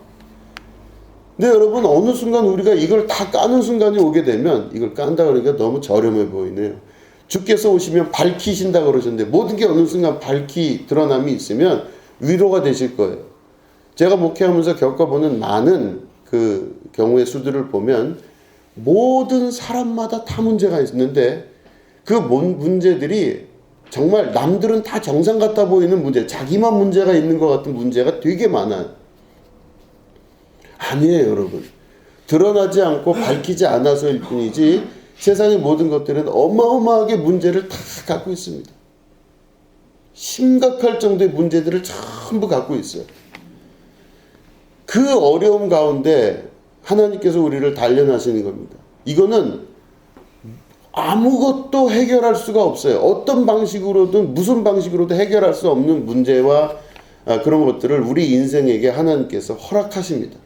근데 여러분, 어느 순간 우리가 이걸 다 까는 순간이 오게 되면, 이걸 깐다 그러니까 너무 저렴해 보이네요. 주께서 오시면 밝히신다 그러셨는데, 모든 게 어느 순간 드러남이 있으면 위로가 되실 거예요. 제가 목회하면서 겪어보는 많은 그 경우의 수들을 보면 모든 사람마다 다 문제가 있는데 그 문제들이 정말 남들은 다 정상 같아 보이는 문제, 자기만 문제가 있는 것 같은 문제가 되게 많아요. 아니에요, 여러분. 드러나지 않고 밝히지 않아서일 뿐이지 세상의 모든 것들은 어마어마하게 문제를 다 갖고 있습니다. 심각할 정도의 문제들을 전부 갖고 있어요. 그 어려움 가운데 하나님께서 우리를 단련하시는 겁니다. 이거는 아무것도 해결할 수가 없어요. 어떤 방식으로든 무슨 방식으로도 해결할 수 없는 문제와 그런 것들을 우리 인생에게 하나님께서 허락하십니다.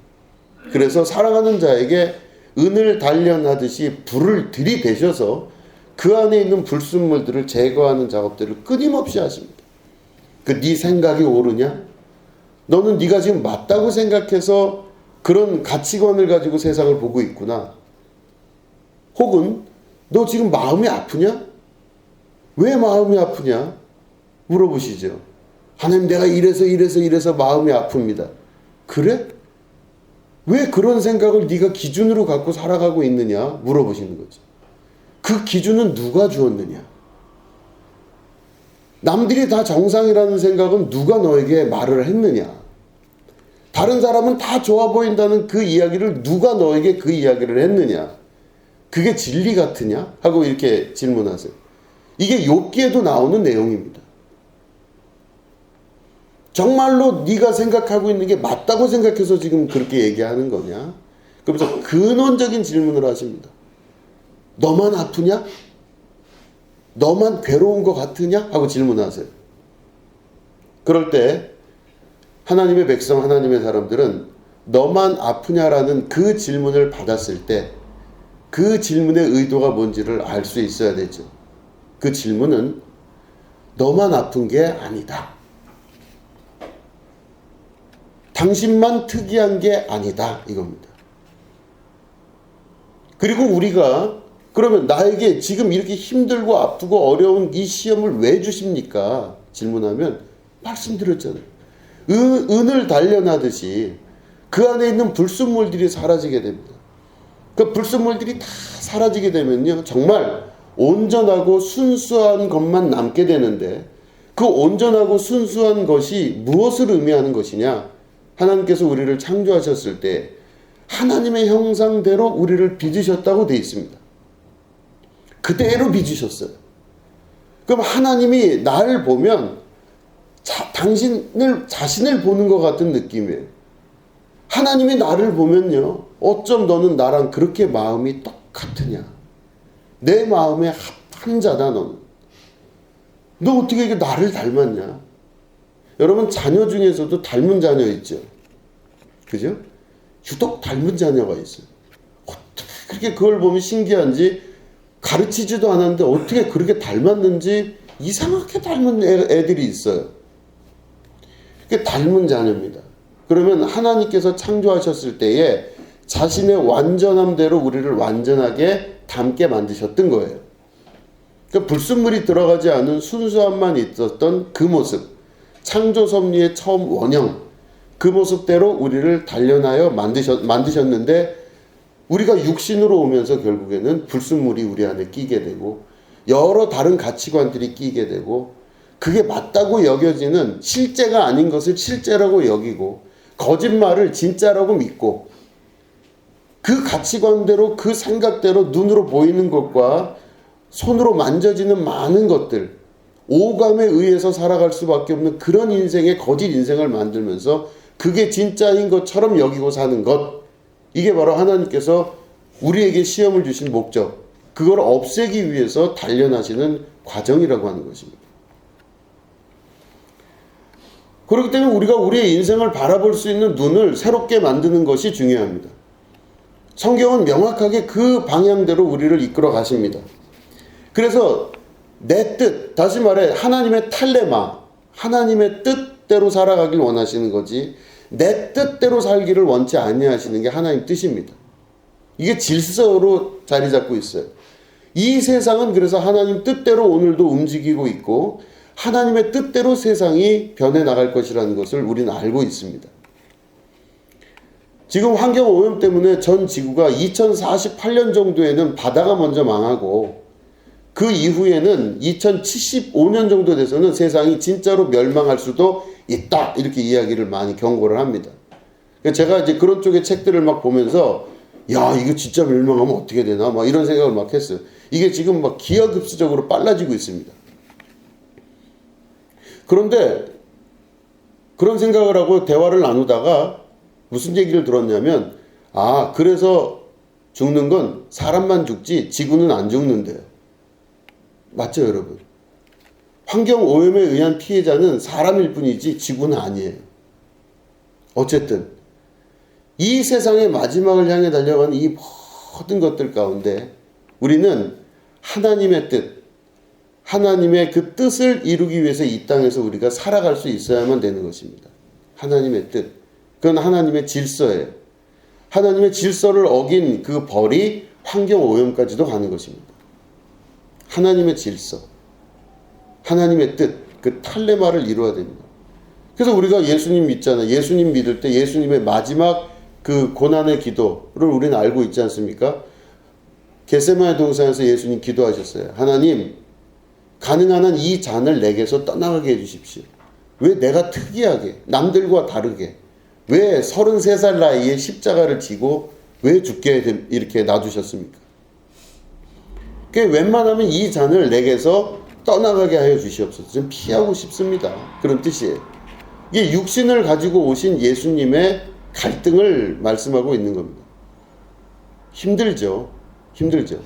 그래서 사랑하는 자에게 은을 단련하듯이 불을 들이대셔서 그 안에 있는 불순물들을 제거하는 작업들을 끊임없이 하십니다. 네 생각이 옳으냐? 너는 네가 지금 맞다고 생각해서 그런 가치관을 가지고 세상을 보고 있구나. 혹은 너 지금 마음이 아프냐? 왜 마음이 아프냐? 물어보시죠. 하나님, 내가 이래서 마음이 아픕니다. 그래? 왜 그런 생각을 네가 기준으로 갖고 살아가고 있느냐? 물어보시는 거죠. 그 기준은 누가 주었느냐? 남들이 다 정상이라는 생각은 누가 너에게 말을 했느냐? 다른 사람은 다 좋아 보인다는 그 이야기를 누가 너에게 그 이야기를 했느냐? 그게 진리 같으냐? 하고 이렇게 질문하세요. 이게 욥기에도 나오는 내용입니다. 정말로 네가 생각하고 있는 게 맞다고 생각해서 지금 그렇게 얘기하는 거냐? 그러면서 근원적인 질문을 하십니다. 너만 아프냐? 너만 괴로운 것 같으냐? 하고 질문하세요. 그럴 때 하나님의 백성, 하나님의 사람들은 너만 아프냐라는 그 질문을 받았을 때 그 질문의 의도가 뭔지를 알 수 있어야 되죠. 그 질문은 너만 아픈 게 아니다. 당신만 특이한 게 아니다. 이겁니다. 그리고 우리가 그러면 나에게 지금 이렇게 힘들고 아프고 어려운 이 시험을 왜 주십니까? 질문하면 말씀드렸잖아요. 은을 단련하듯이 그 안에 있는 불순물들이 사라지게 됩니다. 그 불순물들이 다 사라지게 되면요, 정말 온전하고 순수한 것만 남게 되는데 그 온전하고 순수한 것이 무엇을 의미하는 것이냐? 하나님께서 우리를 창조하셨을 때 하나님의 형상대로 우리를 빚으셨다고 되어 있습니다. 그대로 빚으셨어요. 그럼 하나님이 나를 보면 자신을 보는 것 같은 느낌이에요. 하나님이 나를 보면요, 어쩜 너는 나랑 그렇게 마음이 똑같으냐? 내 마음에 합한 자다 너는. 너 어떻게 이게 나를 닮았냐? 여러분, 자녀 중에서도 닮은 자녀 있죠. 그죠? 유독 닮은 자녀가 있어요. 어떻게 그렇게 그걸 보면 신기한지, 가르치지도 않았는데 어떻게 그렇게 닮았는지 이상하게 닮은 애들이 있어요. 그게 닮은 자녀입니다. 그러면 하나님께서 창조하셨을 때에 자신의 완전함대로 우리를 완전하게 닮게 만드셨던 거예요. 그러니까 불순물이 들어가지 않은 순수함만 있었던 그 모습, 창조 섭리의 처음 원형, 그 모습대로 우리를 단련하여 만드셨는데 우리가 육신으로 오면서 결국에는 불순물이 우리 안에 끼게 되고 여러 다른 가치관들이 끼게 되고 그게 맞다고 여겨지는 실제가 아닌 것을 실제라고 여기고 거짓말을 진짜라고 믿고 그 가치관대로 그 생각대로 눈으로 보이는 것과 손으로 만져지는 많은 것들, 오감에 의해서 살아갈 수밖에 없는 그런 인생의 거짓 인생을 만들면서 그게 진짜인 것처럼 여기고 사는 것, 이게 바로 하나님께서 우리에게 시험을 주신 목적, 그걸 없애기 위해서 단련하시는 과정이라고 하는 것입니다. 그렇기 때문에 우리가 우리의 인생을 바라볼 수 있는 눈을 새롭게 만드는 것이 중요합니다. 성경은 명확하게 그 방향대로 우리를 이끌어 가십니다. 그래서 내 뜻, 다시 말해 하나님의 탈레마, 하나님의 뜻대로 살아가길 원하시는 거지 내 뜻대로 살기를 원치 아니하시는 게 하나님 뜻입니다. 이게 질서로 자리 잡고 있어요. 이 세상은 그래서 하나님 뜻대로 오늘도 움직이고 있고 하나님의 뜻대로 세상이 변해나갈 것이라는 것을 우리는 알고 있습니다. 지금 환경오염 때문에 전 지구가 2048년 정도에는 바다가 먼저 망하고 그 이후에는 2075년 정도 돼서는 세상이 진짜로 멸망할 수도 있다, 이렇게 이야기를 많이 경고를 합니다. 제가 이제 그런 쪽의 책들을 막 보면서 야, 이거 진짜 멸망하면 어떻게 되나 막 이런 생각을 막 했어요. 이게 지금 막 기하급수적으로 빨라지고 있습니다. 그런데 그런 생각을 하고 대화를 나누다가 무슨 얘기를 들었냐면, 아, 그래서 죽는 건 사람만 죽지 지구는 안 죽는데요. 맞죠, 여러분? 환경오염에 의한 피해자는 사람일 뿐이지 지구는 아니에요. 어쨌든 이 세상의 마지막을 향해 달려가는 이 모든 것들 가운데 우리는 하나님의 뜻, 하나님의 그 뜻을 이루기 위해서 이 땅에서 우리가 살아갈 수 있어야만 되는 것입니다. 하나님의 뜻, 그건 하나님의 질서예요. 하나님의 질서를 어긴 그 벌이 환경오염까지도 가는 것입니다. 하나님의 질서, 하나님의 뜻, 그 탈레마를 이루어야 됩니다. 그래서 우리가 예수님 믿잖아요. 예수님 믿을 때 예수님의 마지막 그 고난의 기도를 우리는 알고 있지 않습니까? 겟세마네 동산에서 예수님 기도하셨어요. 하나님, 가능한 한 이 잔을 내게서 떠나가게 해주십시오. 왜 내가 특이하게, 남들과 다르게, 왜 33살 나이에 십자가를 지고 왜 죽게 이렇게 놔두셨습니까? 웬만하면 이 잔을 내게서 떠나가게 하여 주시옵소서. 좀 피하고 싶습니다. 그런 뜻이에요. 이게 육신을 가지고 오신 예수님의 갈등을 말씀하고 있는 겁니다. 힘들죠. 힘들죠.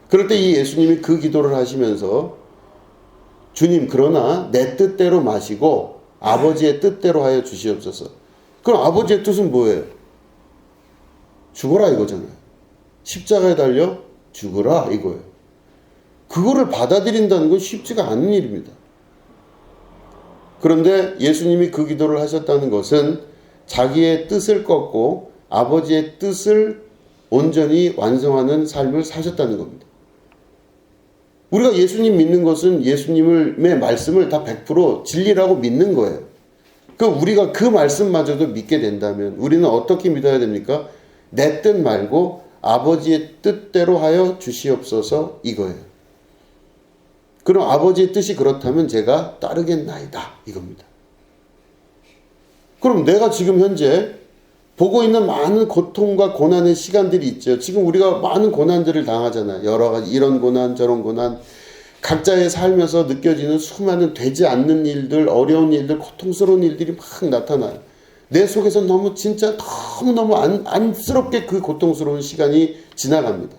그럴 때 이 예수님이 그 기도를 하시면서 주님, 그러나 내 뜻대로 마시고 아버지의 뜻대로 하여 주시옵소서. 그럼 아버지의 뜻은 뭐예요? 죽어라 이거잖아요. 십자가에 달려 죽어라 이거예요. 그거를 받아들인다는 건 쉽지가 않은 일입니다. 그런데 예수님이 그 기도를 하셨다는 것은 자기의 뜻을 꺾고 아버지의 뜻을 온전히 완성하는 삶을 사셨다는 겁니다. 우리가 예수님 믿는 것은 예수님의 말씀을 다 100% 진리라고 믿는 거예요. 우리가 그 말씀마저도 믿게 된다면 우리는 어떻게 믿어야 됩니까? 내 뜻 말고 아버지의 뜻대로 하여 주시옵소서 이거예요. 그럼 아버지의 뜻이 그렇다면 제가 따르겠나이다 이겁니다. 그럼 내가 지금 현재 보고 있는 많은 고통과 고난의 시간들이 있죠. 지금 우리가 많은 고난들을 당하잖아요. 여러 가지 이런 고난 저런 고난, 각자의 삶에서 느껴지는 수많은 되지 않는 일들, 어려운 일들, 고통스러운 일들이 막 나타나요. 내 속에서 너무 진짜 너무너무 안쓰럽게 그 고통스러운 시간이 지나갑니다.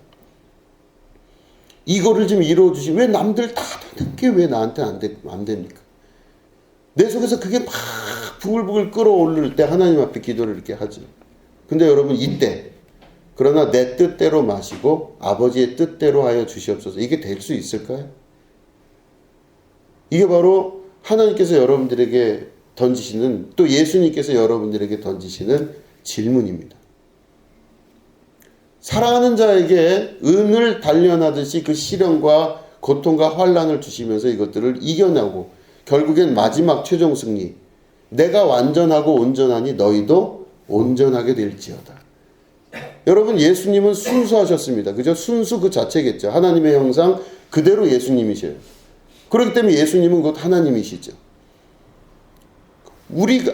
이거를 좀 이루어주시, 왜 남들 다 되는 게 왜 나한테 안 됩니까? 내 속에서 그게 막 부글부글 끓어오를 때 하나님 앞에 기도를 이렇게 하죠. 근데 여러분 이때, 그러나 내 뜻대로 마시고 아버지의 뜻대로 하여 주시옵소서. 이게 될 수 있을까요? 이게 바로 하나님께서 여러분들에게 던지시는, 또 예수님께서 여러분들에게 던지시는 질문입니다. 사랑하는 자에게 은을 단련하듯이 그 시련과 고통과 환난을 주시면서 이것들을 이겨내고 결국엔 마지막 최종 승리, 내가 완전하고 온전하니 너희도 온전하게 될지어다. 여러분, 예수님은 순수하셨습니다. 그죠? 순수 그 자체겠죠. 하나님의 형상 그대로 예수님이셔요. 그렇기 때문에 예수님은 곧 하나님이시죠.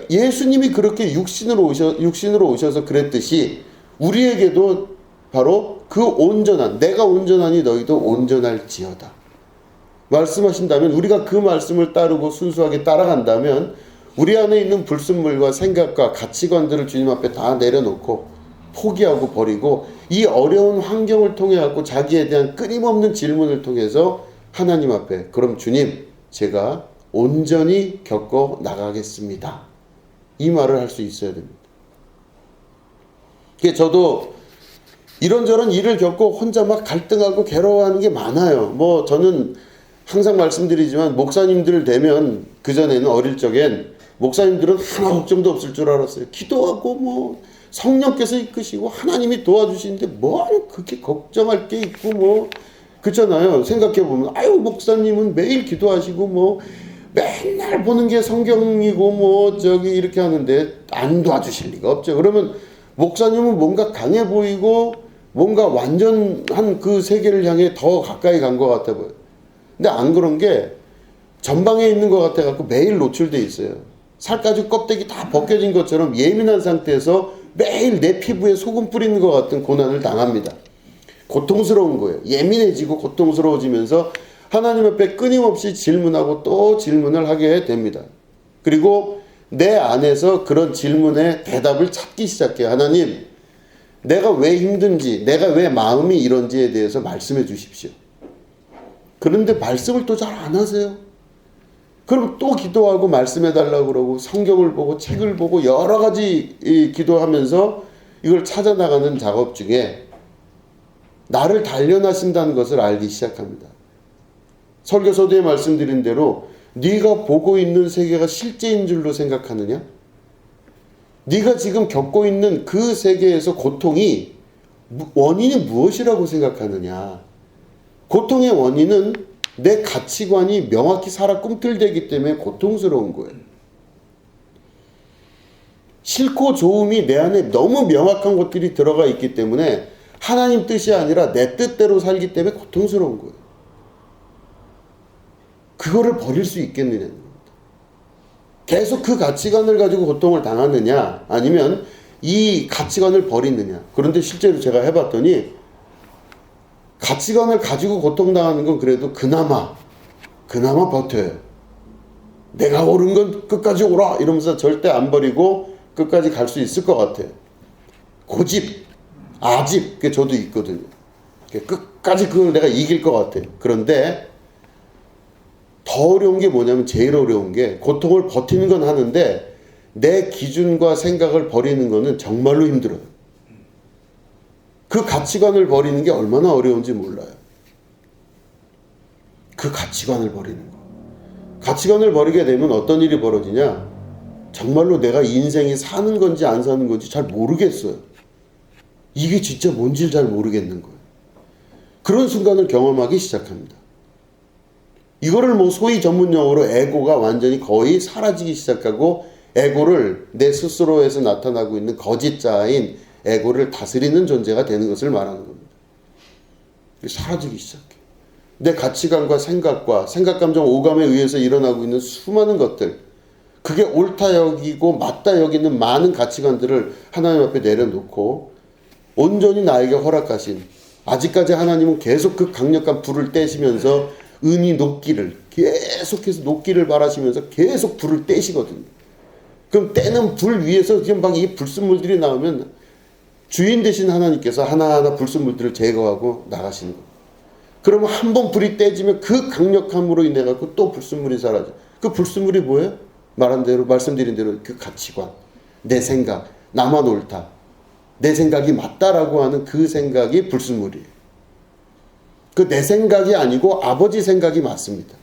예수님이 그렇게 육신으로 오셔서 그랬듯이 우리에게도 바로 그 온전한, 내가 온전하니 너희도 온전할지어다 말씀하신다면, 우리가 그 말씀을 따르고 순수하게 따라간다면 우리 안에 있는 불순물과 생각과 가치관들을 주님 앞에 다 내려놓고 포기하고 버리고 이 어려운 환경을 통해 갖고 자기에 대한 끊임없는 질문을 통해서 하나님 앞에, 그럼 주님, 제가 온전히 겪어 나가겠습니다, 이 말을 할 수 있어야 됩니다. 저도 이런저런 일을 겪고 혼자 막 갈등하고 괴로워하는 게 많아요. 뭐 저는 항상 말씀드리지만 목사님들 되면, 그전에는 어릴 적엔 목사님들은 하나 걱정도 없을 줄 알았어요. 기도하고 뭐 성령께서 이끄시고 하나님이 도와주시는데 뭐 그렇게 걱정할 게 있고 뭐 그렇잖아요. 생각해보면 아유, 목사님은 매일 기도하시고 뭐 맨날 보는 게 성경이고 뭐 저기 이렇게 하는데 안 도와주실 리가 없죠. 그러면 목사님은 뭔가 강해 보이고 뭔가 완전한 그 세계를 향해 더 가까이 간 것 같아 보여요. 근데 안 그런 게 전방에 있는 것 같아 갖고 매일 노출돼 있어요. 살까지 껍데기 다 벗겨진 것처럼 예민한 상태에서 매일 내 피부에 소금 뿌리는 것 같은 고난을 당합니다. 고통스러운 거예요. 예민해지고 고통스러워지면서 하나님 앞에 끊임없이 질문하고 또 질문을 하게 됩니다. 그리고 내 안에서 그런 질문에 대답을 찾기 시작해요. 하나님, 내가 왜 힘든지, 내가 왜 마음이 이런지에 대해서 말씀해 주십시오. 그런데 말씀을 또 잘 안 하세요. 그럼 또 기도하고 말씀해 달라고 그러고 성경을 보고 책을 보고 여러 가지 기도하면서 이걸 찾아나가는 작업 중에 나를 단련하신다는 것을 알기 시작합니다. 설교서도에 말씀드린 대로 네가 보고 있는 세계가 실제인 줄로 생각하느냐? 네가 지금 겪고 있는 그 세계에서 고통이 원인이 무엇이라고 생각하느냐? 고통의 원인은 내 가치관이 명확히 살아 꿈틀대기 때문에 고통스러운 거예요. 싫고 좋음이 내 안에 너무 명확한 것들이 들어가 있기 때문에 하나님 뜻이 아니라 내 뜻대로 살기 때문에 고통스러운 거예요. 그거를 버릴 수 있겠느냐는 겁니다. 계속 그 가치관을 가지고 고통을 당하느냐, 아니면 이 가치관을 버리느냐. 그런데 실제로 제가 해봤더니 가치관을 가지고 고통당하는 건 그래도 그나마 버텨요. 내가 옳은 건 끝까지 오라 이러면서 절대 안 버리고 끝까지 갈 수 있을 것 같아요. 고집, 아집, 그게 저도 있거든요. 끝까지 그걸 내가 이길 것 같아요. 그런데 더 어려운 게 뭐냐면, 제일 어려운 게, 고통을 버티는 건 하는데 내 기준과 생각을 버리는 거는 정말로 힘들어요. 그 가치관을 버리는 게 얼마나 어려운지 몰라요. 그 가치관을 버리는 거. 가치관을 버리게 되면 어떤 일이 벌어지냐? 정말로 내가 인생이 사는 건지 안 사는 건지 잘 모르겠어요. 이게 진짜 뭔지 잘 모르겠는 거예요. 그런 순간을 경험하기 시작합니다. 이거를 뭐 소위 전문용어로 에고가 완전히 거의 사라지기 시작하고, 에고를 내 스스로에서 나타나고 있는 거짓자인 에고를 다스리는 존재가 되는 것을 말하는 겁니다. 사라지기 시작해요. 내 가치관과 생각과 생각, 감정, 오감에 의해서 일어나고 있는 수많은 것들, 그게 옳다 여기고 맞다 여기는 많은 가치관들을 하나님 앞에 내려놓고 온전히 나에게 허락하신, 아직까지 하나님은 계속 그 강력한 불을 떼시면서 은이 녹기를, 계속해서 녹기를 바라시면서 계속 불을 떼시거든요. 그럼 떼는 불 위에서 지금 막 이 불순물들이 나오면 주인 되신 하나님께서 하나하나 불순물들을 제거하고 나가시는 거예요. 그러면 한 번 불이 떼지면 그 강력함으로 인해 갖고 또 불순물이 사라져. 그 불순물이 뭐예요? 말한 대로, 말씀드린 대로 그 가치관, 내 생각, 나만 옳다, 내 생각이 맞다라고 하는 그 생각이 불순물이에요. 그 내 생각이 아니고 아버지 생각이 맞습니다.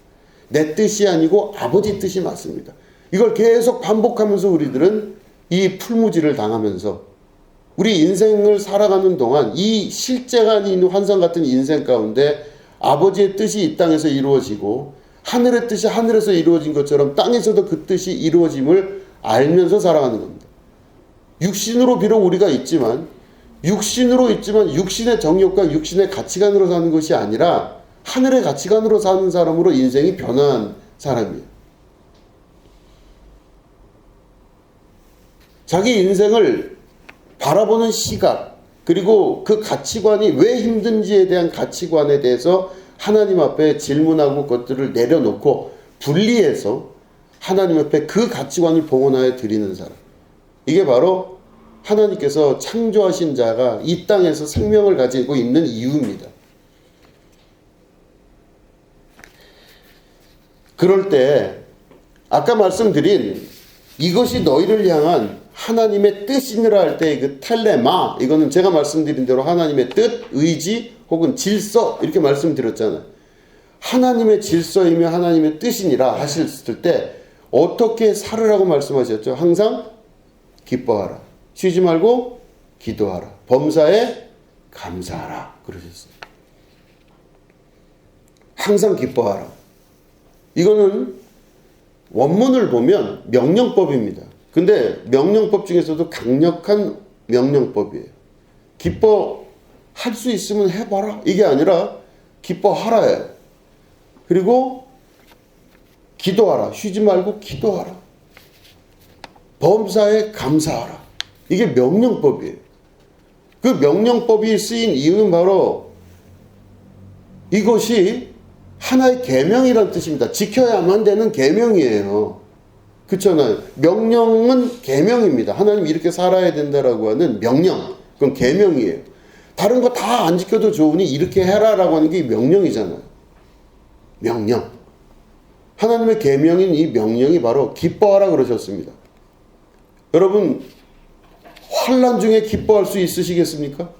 내 뜻이 아니고 아버지 뜻이 맞습니다. 이걸 계속 반복하면서 우리들은 이 풀무지를 당하면서 우리 인생을 살아가는 동안 이 실제가 아닌 환상 같은 인생 가운데 아버지의 뜻이 이 땅에서 이루어지고 하늘의 뜻이 하늘에서 이루어진 것처럼 땅에서도 그 뜻이 이루어짐을 알면서 살아가는 겁니다. 육신으로 비록 우리가 있지만 육신의 정욕과 육신의 가치관으로 사는 것이 아니라 하늘의 가치관으로 사는 사람으로 인생이 변화한 사람이에요. 자기 인생을 바라보는 시각, 그리고 그 가치관이 왜 힘든지에 대한 가치관에 대해서 하나님 앞에 질문하고 그것들을 내려놓고 분리해서 하나님 앞에 그 가치관을 봉헌하여 드리는 사람. 이게 바로 하나님께서 창조하신 자가 이 땅에서 생명을 가지고 있는 이유입니다. 그럴 때 아까 말씀드린 이것이 너희를 향한 하나님의 뜻이니라 할 때 그 텔레마, 이거는 제가 말씀드린 대로 하나님의 뜻, 의지 혹은 질서 이렇게 말씀드렸잖아요. 하나님의 질서이며 하나님의 뜻이니라 하셨을 때 어떻게 살으라고 말씀하셨죠? 항상 기뻐하라. 쉬지 말고 기도하라. 범사에 감사하라. 그러셨어요. 항상 기뻐하라. 이거는 원문을 보면 명령법입니다. 근데 명령법 중에서도 강력한 명령법이에요. 기뻐할 수 있으면 해봐라. 이게 아니라 기뻐하라예요. 그리고 기도하라. 쉬지 말고 기도하라. 범사에 감사하라. 이게 명령법이에요. 그 명령법이 쓰인 이유는 바로 이것이 하나의 계명이란 뜻입니다. 지켜야만 되는 계명이에요. 그렇잖아요. 명령은 계명입니다. 하나님 이렇게 살아야 된다라고 하는 명령. 그건 계명이에요. 다른 거 다 안 지켜도 좋으니 이렇게 해라라고 하는 게 명령이잖아요. 명령. 하나님의 계명인 이 명령이 바로 기뻐하라 그러셨습니다. 여러분 환난 중에 기뻐할 수 있으시겠습니까?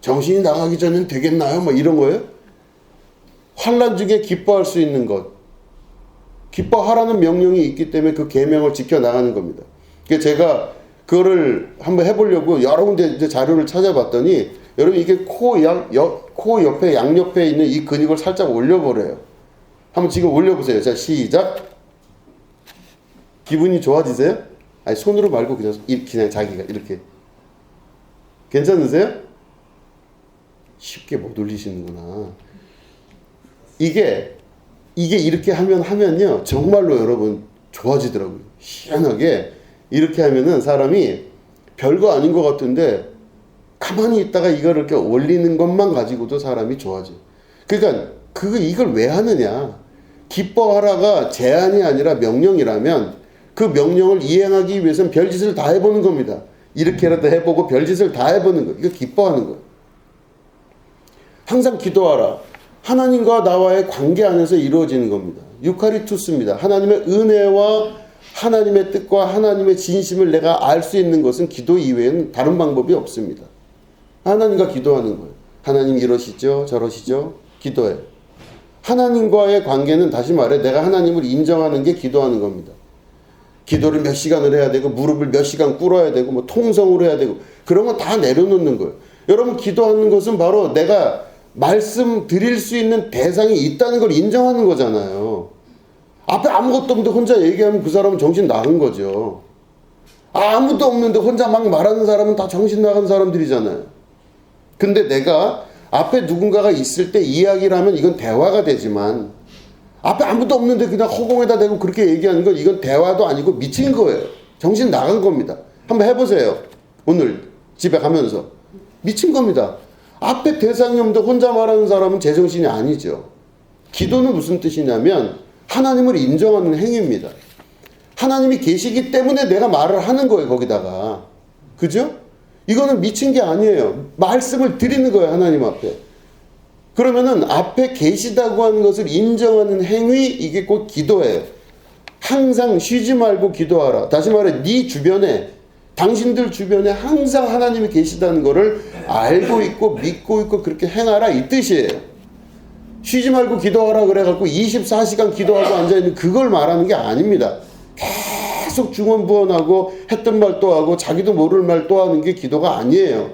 정신이 나가기 전엔 되겠나요? 뭐 이런 거예요? 환난 중에 기뻐할 수 있는 것. 기뻐하라는 명령이 있기 때문에 그 계명을 지켜나가는 겁니다. 그러니까 제가 그거를 한번 해보려고 여러 군데 이제 자료를 찾아봤더니 여러분 이게 코 옆에 양옆에 있는 이 근육을 살짝 올려보래요. 한번 지금 올려보세요. 자, 시작. 기분이 좋아지세요? 아니 손으로 말고 그냥 자기가 이렇게. 괜찮으세요? 쉽게 못 올리시는구나. 이게 이렇게 하면요 정말로 여러분 좋아지더라고요. 희한하게 이렇게 하면은 사람이 별거 아닌 것 같은데 가만히 있다가 이걸 이렇게 올리는 것만 가지고도 사람이 좋아져요. 그러니까 이걸 왜 하느냐? 기뻐하라가 제한이 아니라 명령이라면 그 명령을 이행하기 위해서는 별짓을 다 해보는 겁니다. 이렇게라도 해보고 별짓을 다 해보는 거예요. 이거 기뻐하는 거예요. 항상 기도하라. 하나님과 나와의 관계 안에서 이루어지는 겁니다. 유카리투스입니다. 하나님의 은혜와 하나님의 뜻과 하나님의 진심을 내가 알 수 있는 것은 기도 이외에는 다른 방법이 없습니다. 하나님과 기도하는 거예요. 하나님 이러시죠? 저러시죠? 기도해. 하나님과의 관계는 다시 말해 내가 하나님을 인정하는 게 기도하는 겁니다. 기도를 몇 시간을 해야 되고 무릎을 몇 시간 꿇어야 되고 뭐 통성으로 해야 되고 그런 거 다 내려놓는 거예요. 여러분 기도하는 것은 바로 내가 말씀드릴 수 있는 대상이 있다는 걸 인정하는 거잖아요. 앞에 아무것도 없는데 혼자 얘기하면 그 사람은 정신 나간 거죠. 아무도 없는데 혼자 막 말하는 사람은 다 정신 나간 사람들이잖아요. 근데 내가 앞에 누군가가 있을 때 이야기를 하면 이건 대화가 되지만 앞에 아무도 없는데 그냥 허공에다 대고 그렇게 얘기하는 건 이건 대화도 아니고 미친 거예요. 정신 나간 겁니다. 한번 해보세요. 오늘 집에 가면서. 미친 겁니다. 앞에 대상이 없는데 혼자 말하는 사람은 제정신이 아니죠. 기도는 무슨 뜻이냐면 하나님을 인정하는 행위입니다. 하나님이 계시기 때문에 내가 말을 하는 거예요. 거기다가. 그죠? 이거는 미친 게 아니에요. 말씀을 드리는 거예요. 하나님 앞에. 그러면은 앞에 계시다고 하는 것을 인정하는 행위, 이게 곧 기도예요. 항상 쉬지 말고 기도하라. 다시 말해 네 주변에, 당신들 주변에 항상 하나님이 계시다는 것을 알고 있고 믿고 있고 그렇게 행하라 이 뜻이에요. 쉬지 말고 기도하라 그래갖고 24시간 기도하고 앉아있는 그걸 말하는 게 아닙니다. 계속 중언부언하고 했던 말 또 하고 자기도 모를 말 또 하는 게 기도가 아니에요.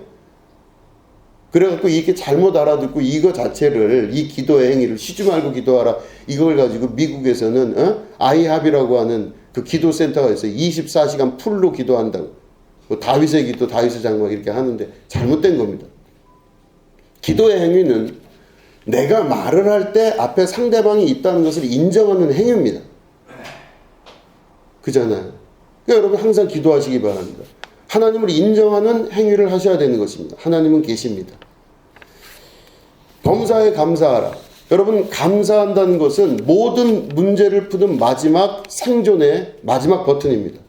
그래갖고 이게 잘못 알아듣고 이거 자체를, 이 기도의 행위를 쉬지 말고 기도하라 이걸 가지고 미국에서는 아이합이라고 하는 그 기도센터가 있어요. 24시간 풀로 기도한다고. 뭐 다윗의 기도, 다윗의 장막 이렇게 하는데 잘못된 겁니다. 기도의 행위는 내가 말을 할 때 앞에 상대방이 있다는 것을 인정하는 행위입니다. 그잖아요. 그러니까 여러분 항상 기도하시기 바랍니다. 하나님을 인정하는 행위를 하셔야 되는 것입니다. 하나님은 계십니다. 범사에 감사하라. 여러분, 감사한다는 것은 모든 문제를 푸는 마지막 생존의 마지막 버튼입니다.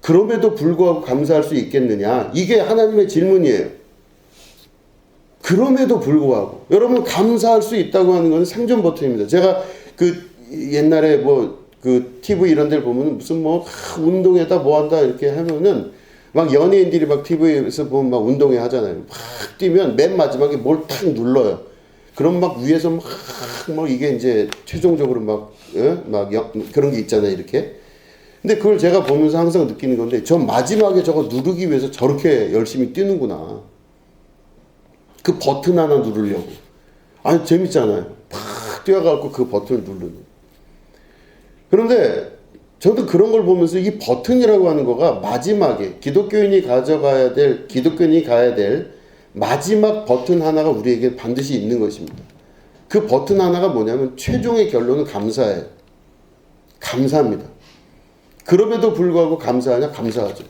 그럼에도 불구하고 감사할 수 있겠느냐? 이게 하나님의 질문이에요. 그럼에도 불구하고 여러분, 감사할 수 있다고 하는 것은 생존 버튼입니다. 제가 옛날에 그 TV 이런 데를 보면 무슨 운동에다 뭐 한다 이렇게 하면은 막 연예인들이 막 TV에서 보면 막 운동회 하잖아요. 막 뛰면 맨 마지막에 뭘 탁 눌러요. 그럼 막 위에서 막 이게 이제 최종적으로 그런 게 있잖아요, 이렇게. 근데 그걸 제가 보면서 항상 느끼는 건데, 저 마지막에 저거 누르기 위해서 저렇게 열심히 뛰는구나. 그 버튼 하나 누르려고. 아니, 재밌잖아요. 팍 뛰어가고 그 버튼을 누르는. 그런데 저도 그런 걸 보면서 이 버튼이라고 하는 거가 마지막에 기독교인이 가야 될 마지막 버튼 하나가 우리에게 반드시 있는 것입니다. 그 버튼 하나가 뭐냐면 최종의 결론은 감사예요. 감사합니다. 그럼에도 불구하고 감사하냐? 감사하죠.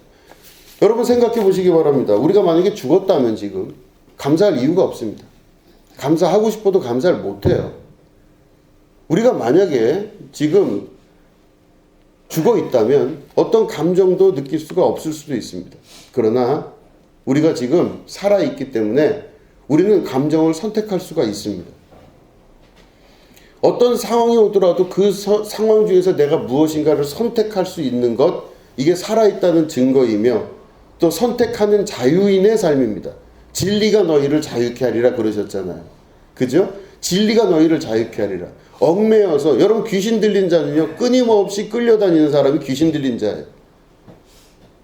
여러분 생각해 보시기 바랍니다. 우리가 만약에 죽었다면 지금 감사할 이유가 없습니다. 감사하고 싶어도 감사를 못해요. 우리가 만약에 지금 죽어 있다면 어떤 감정도 느낄 수가 없을 수도 있습니다. 그러나 우리가 지금 살아있기 때문에 우리는 감정을 선택할 수가 있습니다. 어떤 상황이 오더라도 그 상황 중에서 내가 무엇인가를 선택할 수 있는 것, 이게 살아있다는 증거이며 또 선택하는 자유인의 삶입니다. 진리가 너희를 자유케 하리라 그러셨잖아요. 그죠? 진리가 너희를 자유케 하리라. 얽매여서, 여러분 귀신 들린 자는요, 끊임없이 끌려다니는 사람이 귀신 들린 자예요.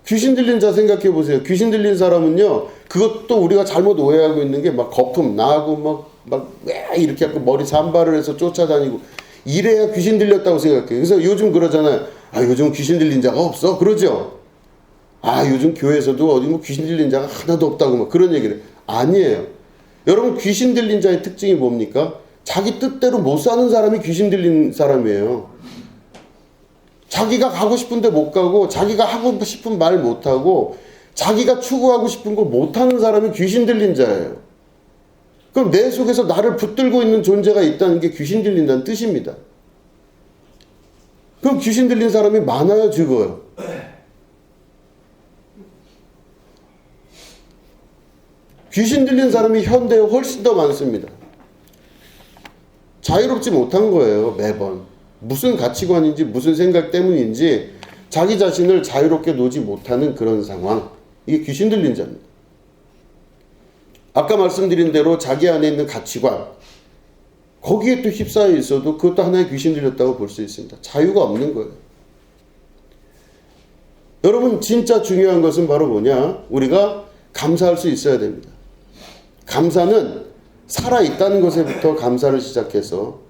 귀신 들린 자 생각해 보세요. 귀신 들린 사람은요, 그것도 우리가 잘못 오해하고 있는 게 막 거품 나고 왜 이렇게 하고 머리 산발을 해서 쫓아다니고 이래야 귀신 들렸다고 생각해요. 그래서 요즘 그러잖아요. 아, 요즘 귀신 들린 자가 없어? 그러죠? 아, 요즘 교회에서도 어디 귀신 들린 자가 하나도 없다고 그런 얘기를 해요. 아니에요. 여러분, 귀신 들린 자의 특징이 뭡니까? 자기 뜻대로 못 사는 사람이 귀신 들린 사람이에요. 자기가 가고 싶은데 못 가고, 자기가 하고 싶은 말 못하고, 자기가 추구하고 싶은 거 못하는 사람이 귀신 들린 자예요. 그럼 내 속에서 나를 붙들고 있는 존재가 있다는 게 귀신 들린다는 뜻입니다. 그럼 귀신 들린 사람이 많아요, 적어요? 귀신 들린 사람이 현대에 훨씬 더 많습니다. 자유롭지 못한 거예요, 매번. 무슨 가치관인지 무슨 생각 때문인지 자기 자신을 자유롭게 놓지 못하는 그런 상황. 이게 귀신 들린 자입니다. 아까 말씀드린 대로 자기 안에 있는 가치관, 거기에 또 휩싸여 있어도 그것도 하나의 귀신 들렸다고 볼 수 있습니다. 자유가 없는 거예요. 여러분, 진짜 중요한 것은 바로 뭐냐? 우리가 감사할 수 있어야 됩니다. 감사는 살아있다는 것에부터 감사를 시작해서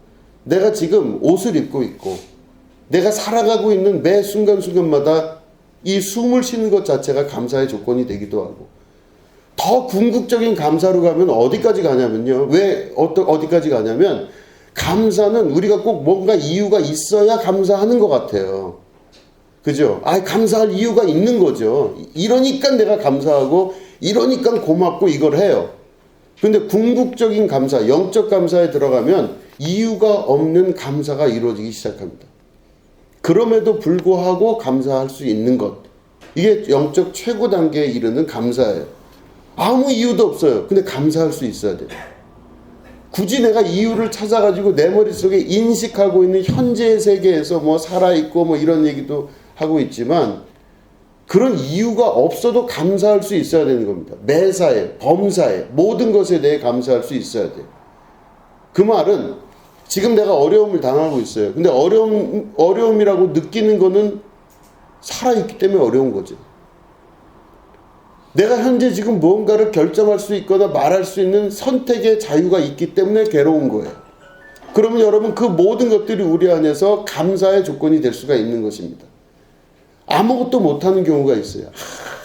내가 지금 옷을 입고 있고 내가 살아가고 있는 매 순간순간마다 이 숨을 쉬는 것 자체가 감사의 조건이 되기도 하고, 더 궁극적인 감사로 가면 어디까지 가냐면요. 왜 어디까지 가냐면, 감사는 우리가 꼭 뭔가 이유가 있어야 감사하는 것 같아요. 그죠? 감사할 이유가 있는 거죠. 이러니까 내가 감사하고 이러니까 고맙고 이걸 해요. 근데 궁극적인 감사, 영적 감사에 들어가면 이유가 없는 감사가 이루어지기 시작합니다. 그럼에도 불구하고 감사할 수 있는 것, 이게 영적 최고 단계에 이르는 감사예요. 아무 이유도 없어요. 근데 감사할 수 있어야 돼요. 굳이 내가 이유를 찾아가지고 내 머릿속에 인식하고 있는 현재의 세계에서 살아있고 이런 얘기도 하고 있지만, 그런 이유가 없어도 감사할 수 있어야 되는 겁니다. 매사에, 범사에, 모든 것에 대해 감사할 수 있어야 돼요. 그 말은 지금 내가 어려움을 당하고 있어요. 근데 어려움이라고 느끼는 거는 살아있기 때문에 어려운 거죠. 내가 현재 지금 무언가를 결정할 수 있거나 말할 수 있는 선택의 자유가 있기 때문에 괴로운 거예요. 그러면 여러분, 그 모든 것들이 우리 안에서 감사의 조건이 될 수가 있는 것입니다. 아무것도 못하는 경우가 있어요.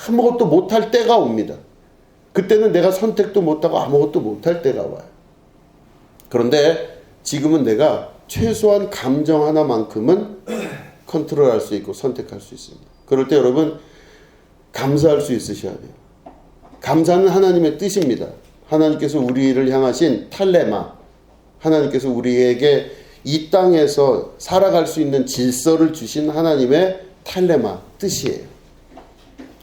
아무것도 못할 때가 옵니다. 그때는 내가 선택도 못하고 아무것도 못할 때가 와요. 그런데 지금은 내가 최소한 감정 하나만큼은 컨트롤할 수 있고 선택할 수 있습니다. 그럴 때 여러분, 감사할 수 있으셔야 돼요. 감사는 하나님의 뜻입니다. 하나님께서 우리를 향하신 탈레마, 하나님께서 우리에게 이 땅에서 살아갈 수 있는 질서를 주신 하나님의 탈레마, 뜻이에요.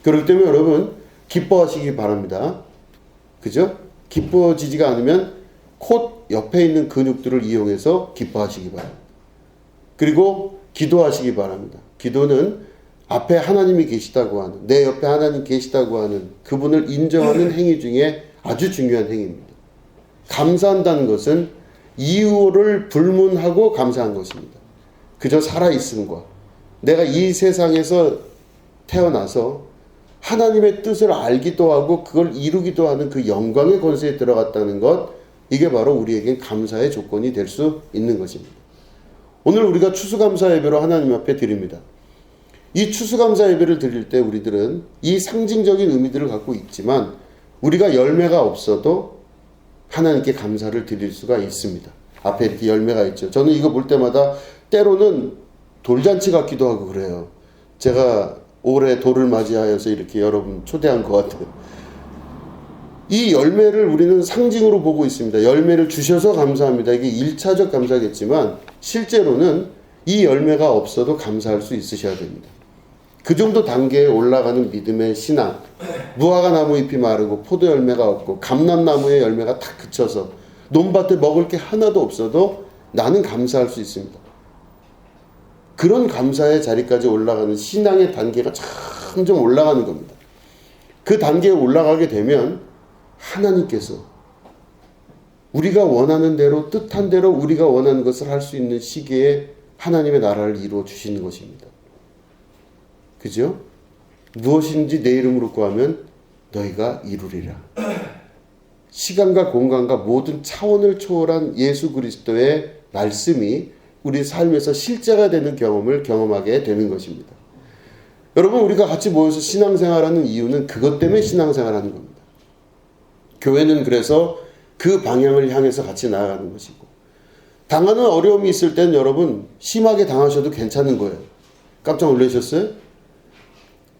그렇기 때문에 여러분 기뻐하시기 바랍니다. 그죠? 기뻐지지가 않으면 콧 옆에 있는 근육들을 이용해서 기뻐하시기 바랍니다. 그리고 기도하시기 바랍니다. 기도는 앞에 하나님이 계시다고 하는, 내 옆에 하나님 계시다고 하는 그분을 인정하는 행위 중에 아주 중요한 행위입니다. 감사한다는 것은 이유를 불문하고 감사한 것입니다. 그저 살아있음과 내가 이 세상에서 태어나서 하나님의 뜻을 알기도 하고 그걸 이루기도 하는 그 영광의 권세에 들어갔다는 것, 이게 바로 우리에겐 감사의 조건이 될 수 있는 것입니다. 오늘 우리가 추수감사 예배로 하나님 앞에 드립니다. 이 추수감사 예배를 드릴 때 우리들은 이 상징적인 의미들을 갖고 있지만 우리가 열매가 없어도 하나님께 감사를 드릴 수가 있습니다. 앞에 이렇게 열매가 있죠. 저는 이거 볼 때마다 때로는 돌잔치 같기도 하고 그래요. 제가 올해 돌을 맞이하여서 이렇게 여러분 초대한 것 같아요. 이 열매를 우리는 상징으로 보고 있습니다. 열매를 주셔서 감사합니다. 이게 1차적 감사겠지만 실제로는 이 열매가 없어도 감사할 수 있으셔야 됩니다. 그 정도 단계에 올라가는 믿음의 신앙, 무화과 나무 잎이 마르고 포도 열매가 없고 감람나무의 열매가 탁 그쳐서 논밭에 먹을 게 하나도 없어도 나는 감사할 수 있습니다. 그런 감사의 자리까지 올라가는 신앙의 단계가 점점 올라가는 겁니다. 그 단계에 올라가게 되면 하나님께서 우리가 원하는 대로, 뜻한 대로 우리가 원하는 것을 할 수 있는 시기에 하나님의 나라를 이루어 주시는 것입니다. 그죠? 무엇인지 내 이름으로 구하면 너희가 이루리라. 시간과 공간과 모든 차원을 초월한 예수 그리스도의 말씀이 우리 삶에서 실제가 되는 경험을 경험하게 되는 것입니다. 여러분, 우리가 같이 모여서 신앙생활하는 이유는 그것 때문에 신앙생활하는 겁니다. 교회는 그래서 그 방향을 향해서 같이 나아가는 것이고, 당하는 어려움이 있을 때는 여러분 심하게 당하셔도 괜찮은 거예요. 깜짝 놀라셨어요?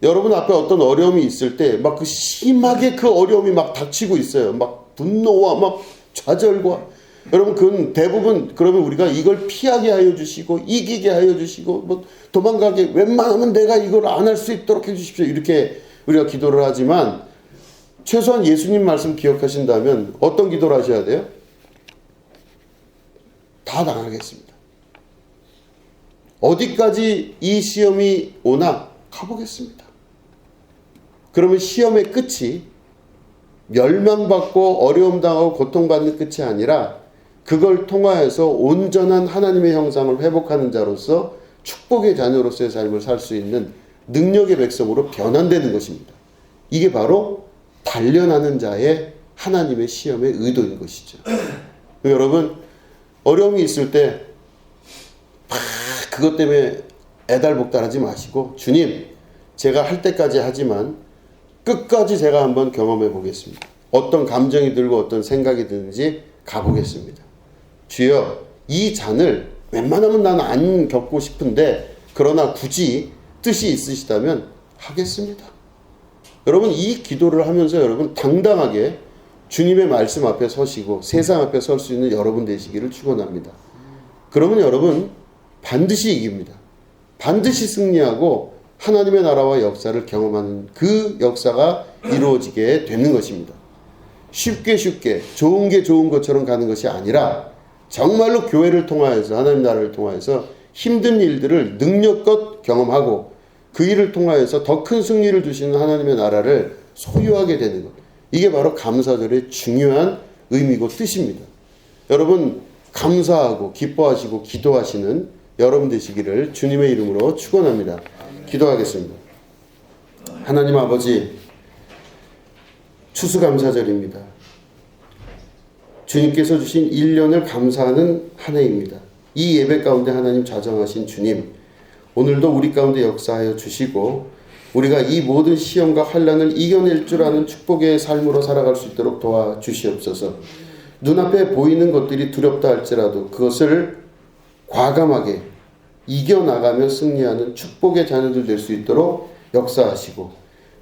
여러분 앞에 어떤 어려움이 있을 때 막 그 심하게 그 어려움이 막 닥치고 있어요. 막 분노와 막 좌절과, 여러분 그건 대부분 그러면 우리가 이걸 피하게 하여 주시고 이기게 하여 주시고 뭐 도망가게, 웬만하면 내가 이걸 안 할 수 있도록 해 주십시오, 이렇게 우리가 기도를 하지만 최소한 예수님 말씀 기억하신다면 어떤 기도를 하셔야 돼요? 다 당하겠습니다. 어디까지 이 시험이 오나 가보겠습니다. 그러면 시험의 끝이 멸망받고 어려움 당하고 고통받는 끝이 아니라 그걸 통하여서 온전한 하나님의 형상을 회복하는 자로서 축복의 자녀로서의 삶을 살 수 있는 능력의 백성으로 변환되는 것입니다. 이게 바로 단련하는 자의 하나님의 시험의 의도인 것이죠. 여러분, 어려움이 있을 때 그것 때문에 애달복달하지 마시고, 주님, 제가 할 때까지 하지만 끝까지 제가 한번 경험해 보겠습니다. 어떤 감정이 들고 어떤 생각이 드는지 가보겠습니다. 주여, 이 잔을 웬만하면 난 안 겪고 싶은데 그러나 굳이 뜻이 있으시다면 하겠습니다. 여러분, 이 기도를 하면서 여러분 당당하게 주님의 말씀 앞에 서시고 세상 앞에 설 수 있는 여러분 되시기를 축원합니다. 그러면 여러분 반드시 이깁니다. 반드시 승리하고 하나님의 나라와 역사를 경험하는 그 역사가 이루어지게 되는 것입니다. 쉽게 좋은 게 좋은 것처럼 가는 것이 아니라 정말로 교회를 통하여서, 하나님 나라를 통하여서 힘든 일들을 능력껏 경험하고 그 일을 통하여서 더 큰 승리를 주시는 하나님의 나라를 소유하게 되는 것, 이게 바로 감사절의 중요한 의미고 뜻입니다. 여러분, 감사하고 기뻐하시고 기도하시는 여러분 되시기를 주님의 이름으로 축원합니다. 기도하겠습니다. 하나님 아버지, 추수감사절입니다. 주님께서 주신 1년을 감사하는 한 해입니다. 이 예배 가운데 하나님 좌정하신 주님, 오늘도 우리 가운데 역사하여 주시고 우리가 이 모든 시험과 환난을 이겨낼 줄 아는 축복의 삶으로 살아갈 수 있도록 도와주시옵소서. 눈앞에 보이는 것들이 두렵다 할지라도 그것을 과감하게 이겨나가며 승리하는 축복의 자녀들 될 수 있도록 역사하시고,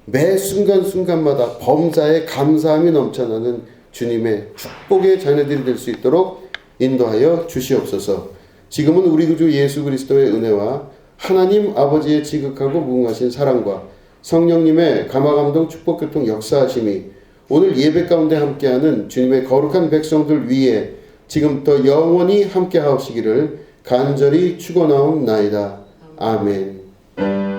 매 순간순간마다 범사에 감사함이 넘쳐나는 주님의 축복의 자녀들이 될 수 있도록 인도하여 주시옵소서. 지금은 우리 구주 예수 그리스도의 은혜와 하나님 아버지의 지극하고 무궁하신 사랑과 성령님의 감화감동 축복교통 역사하심이 오늘 예배 가운데 함께하는 주님의 거룩한 백성들 위에 지금부터 영원히 함께하시기를 간절히 축원하옵나이다. 아멘.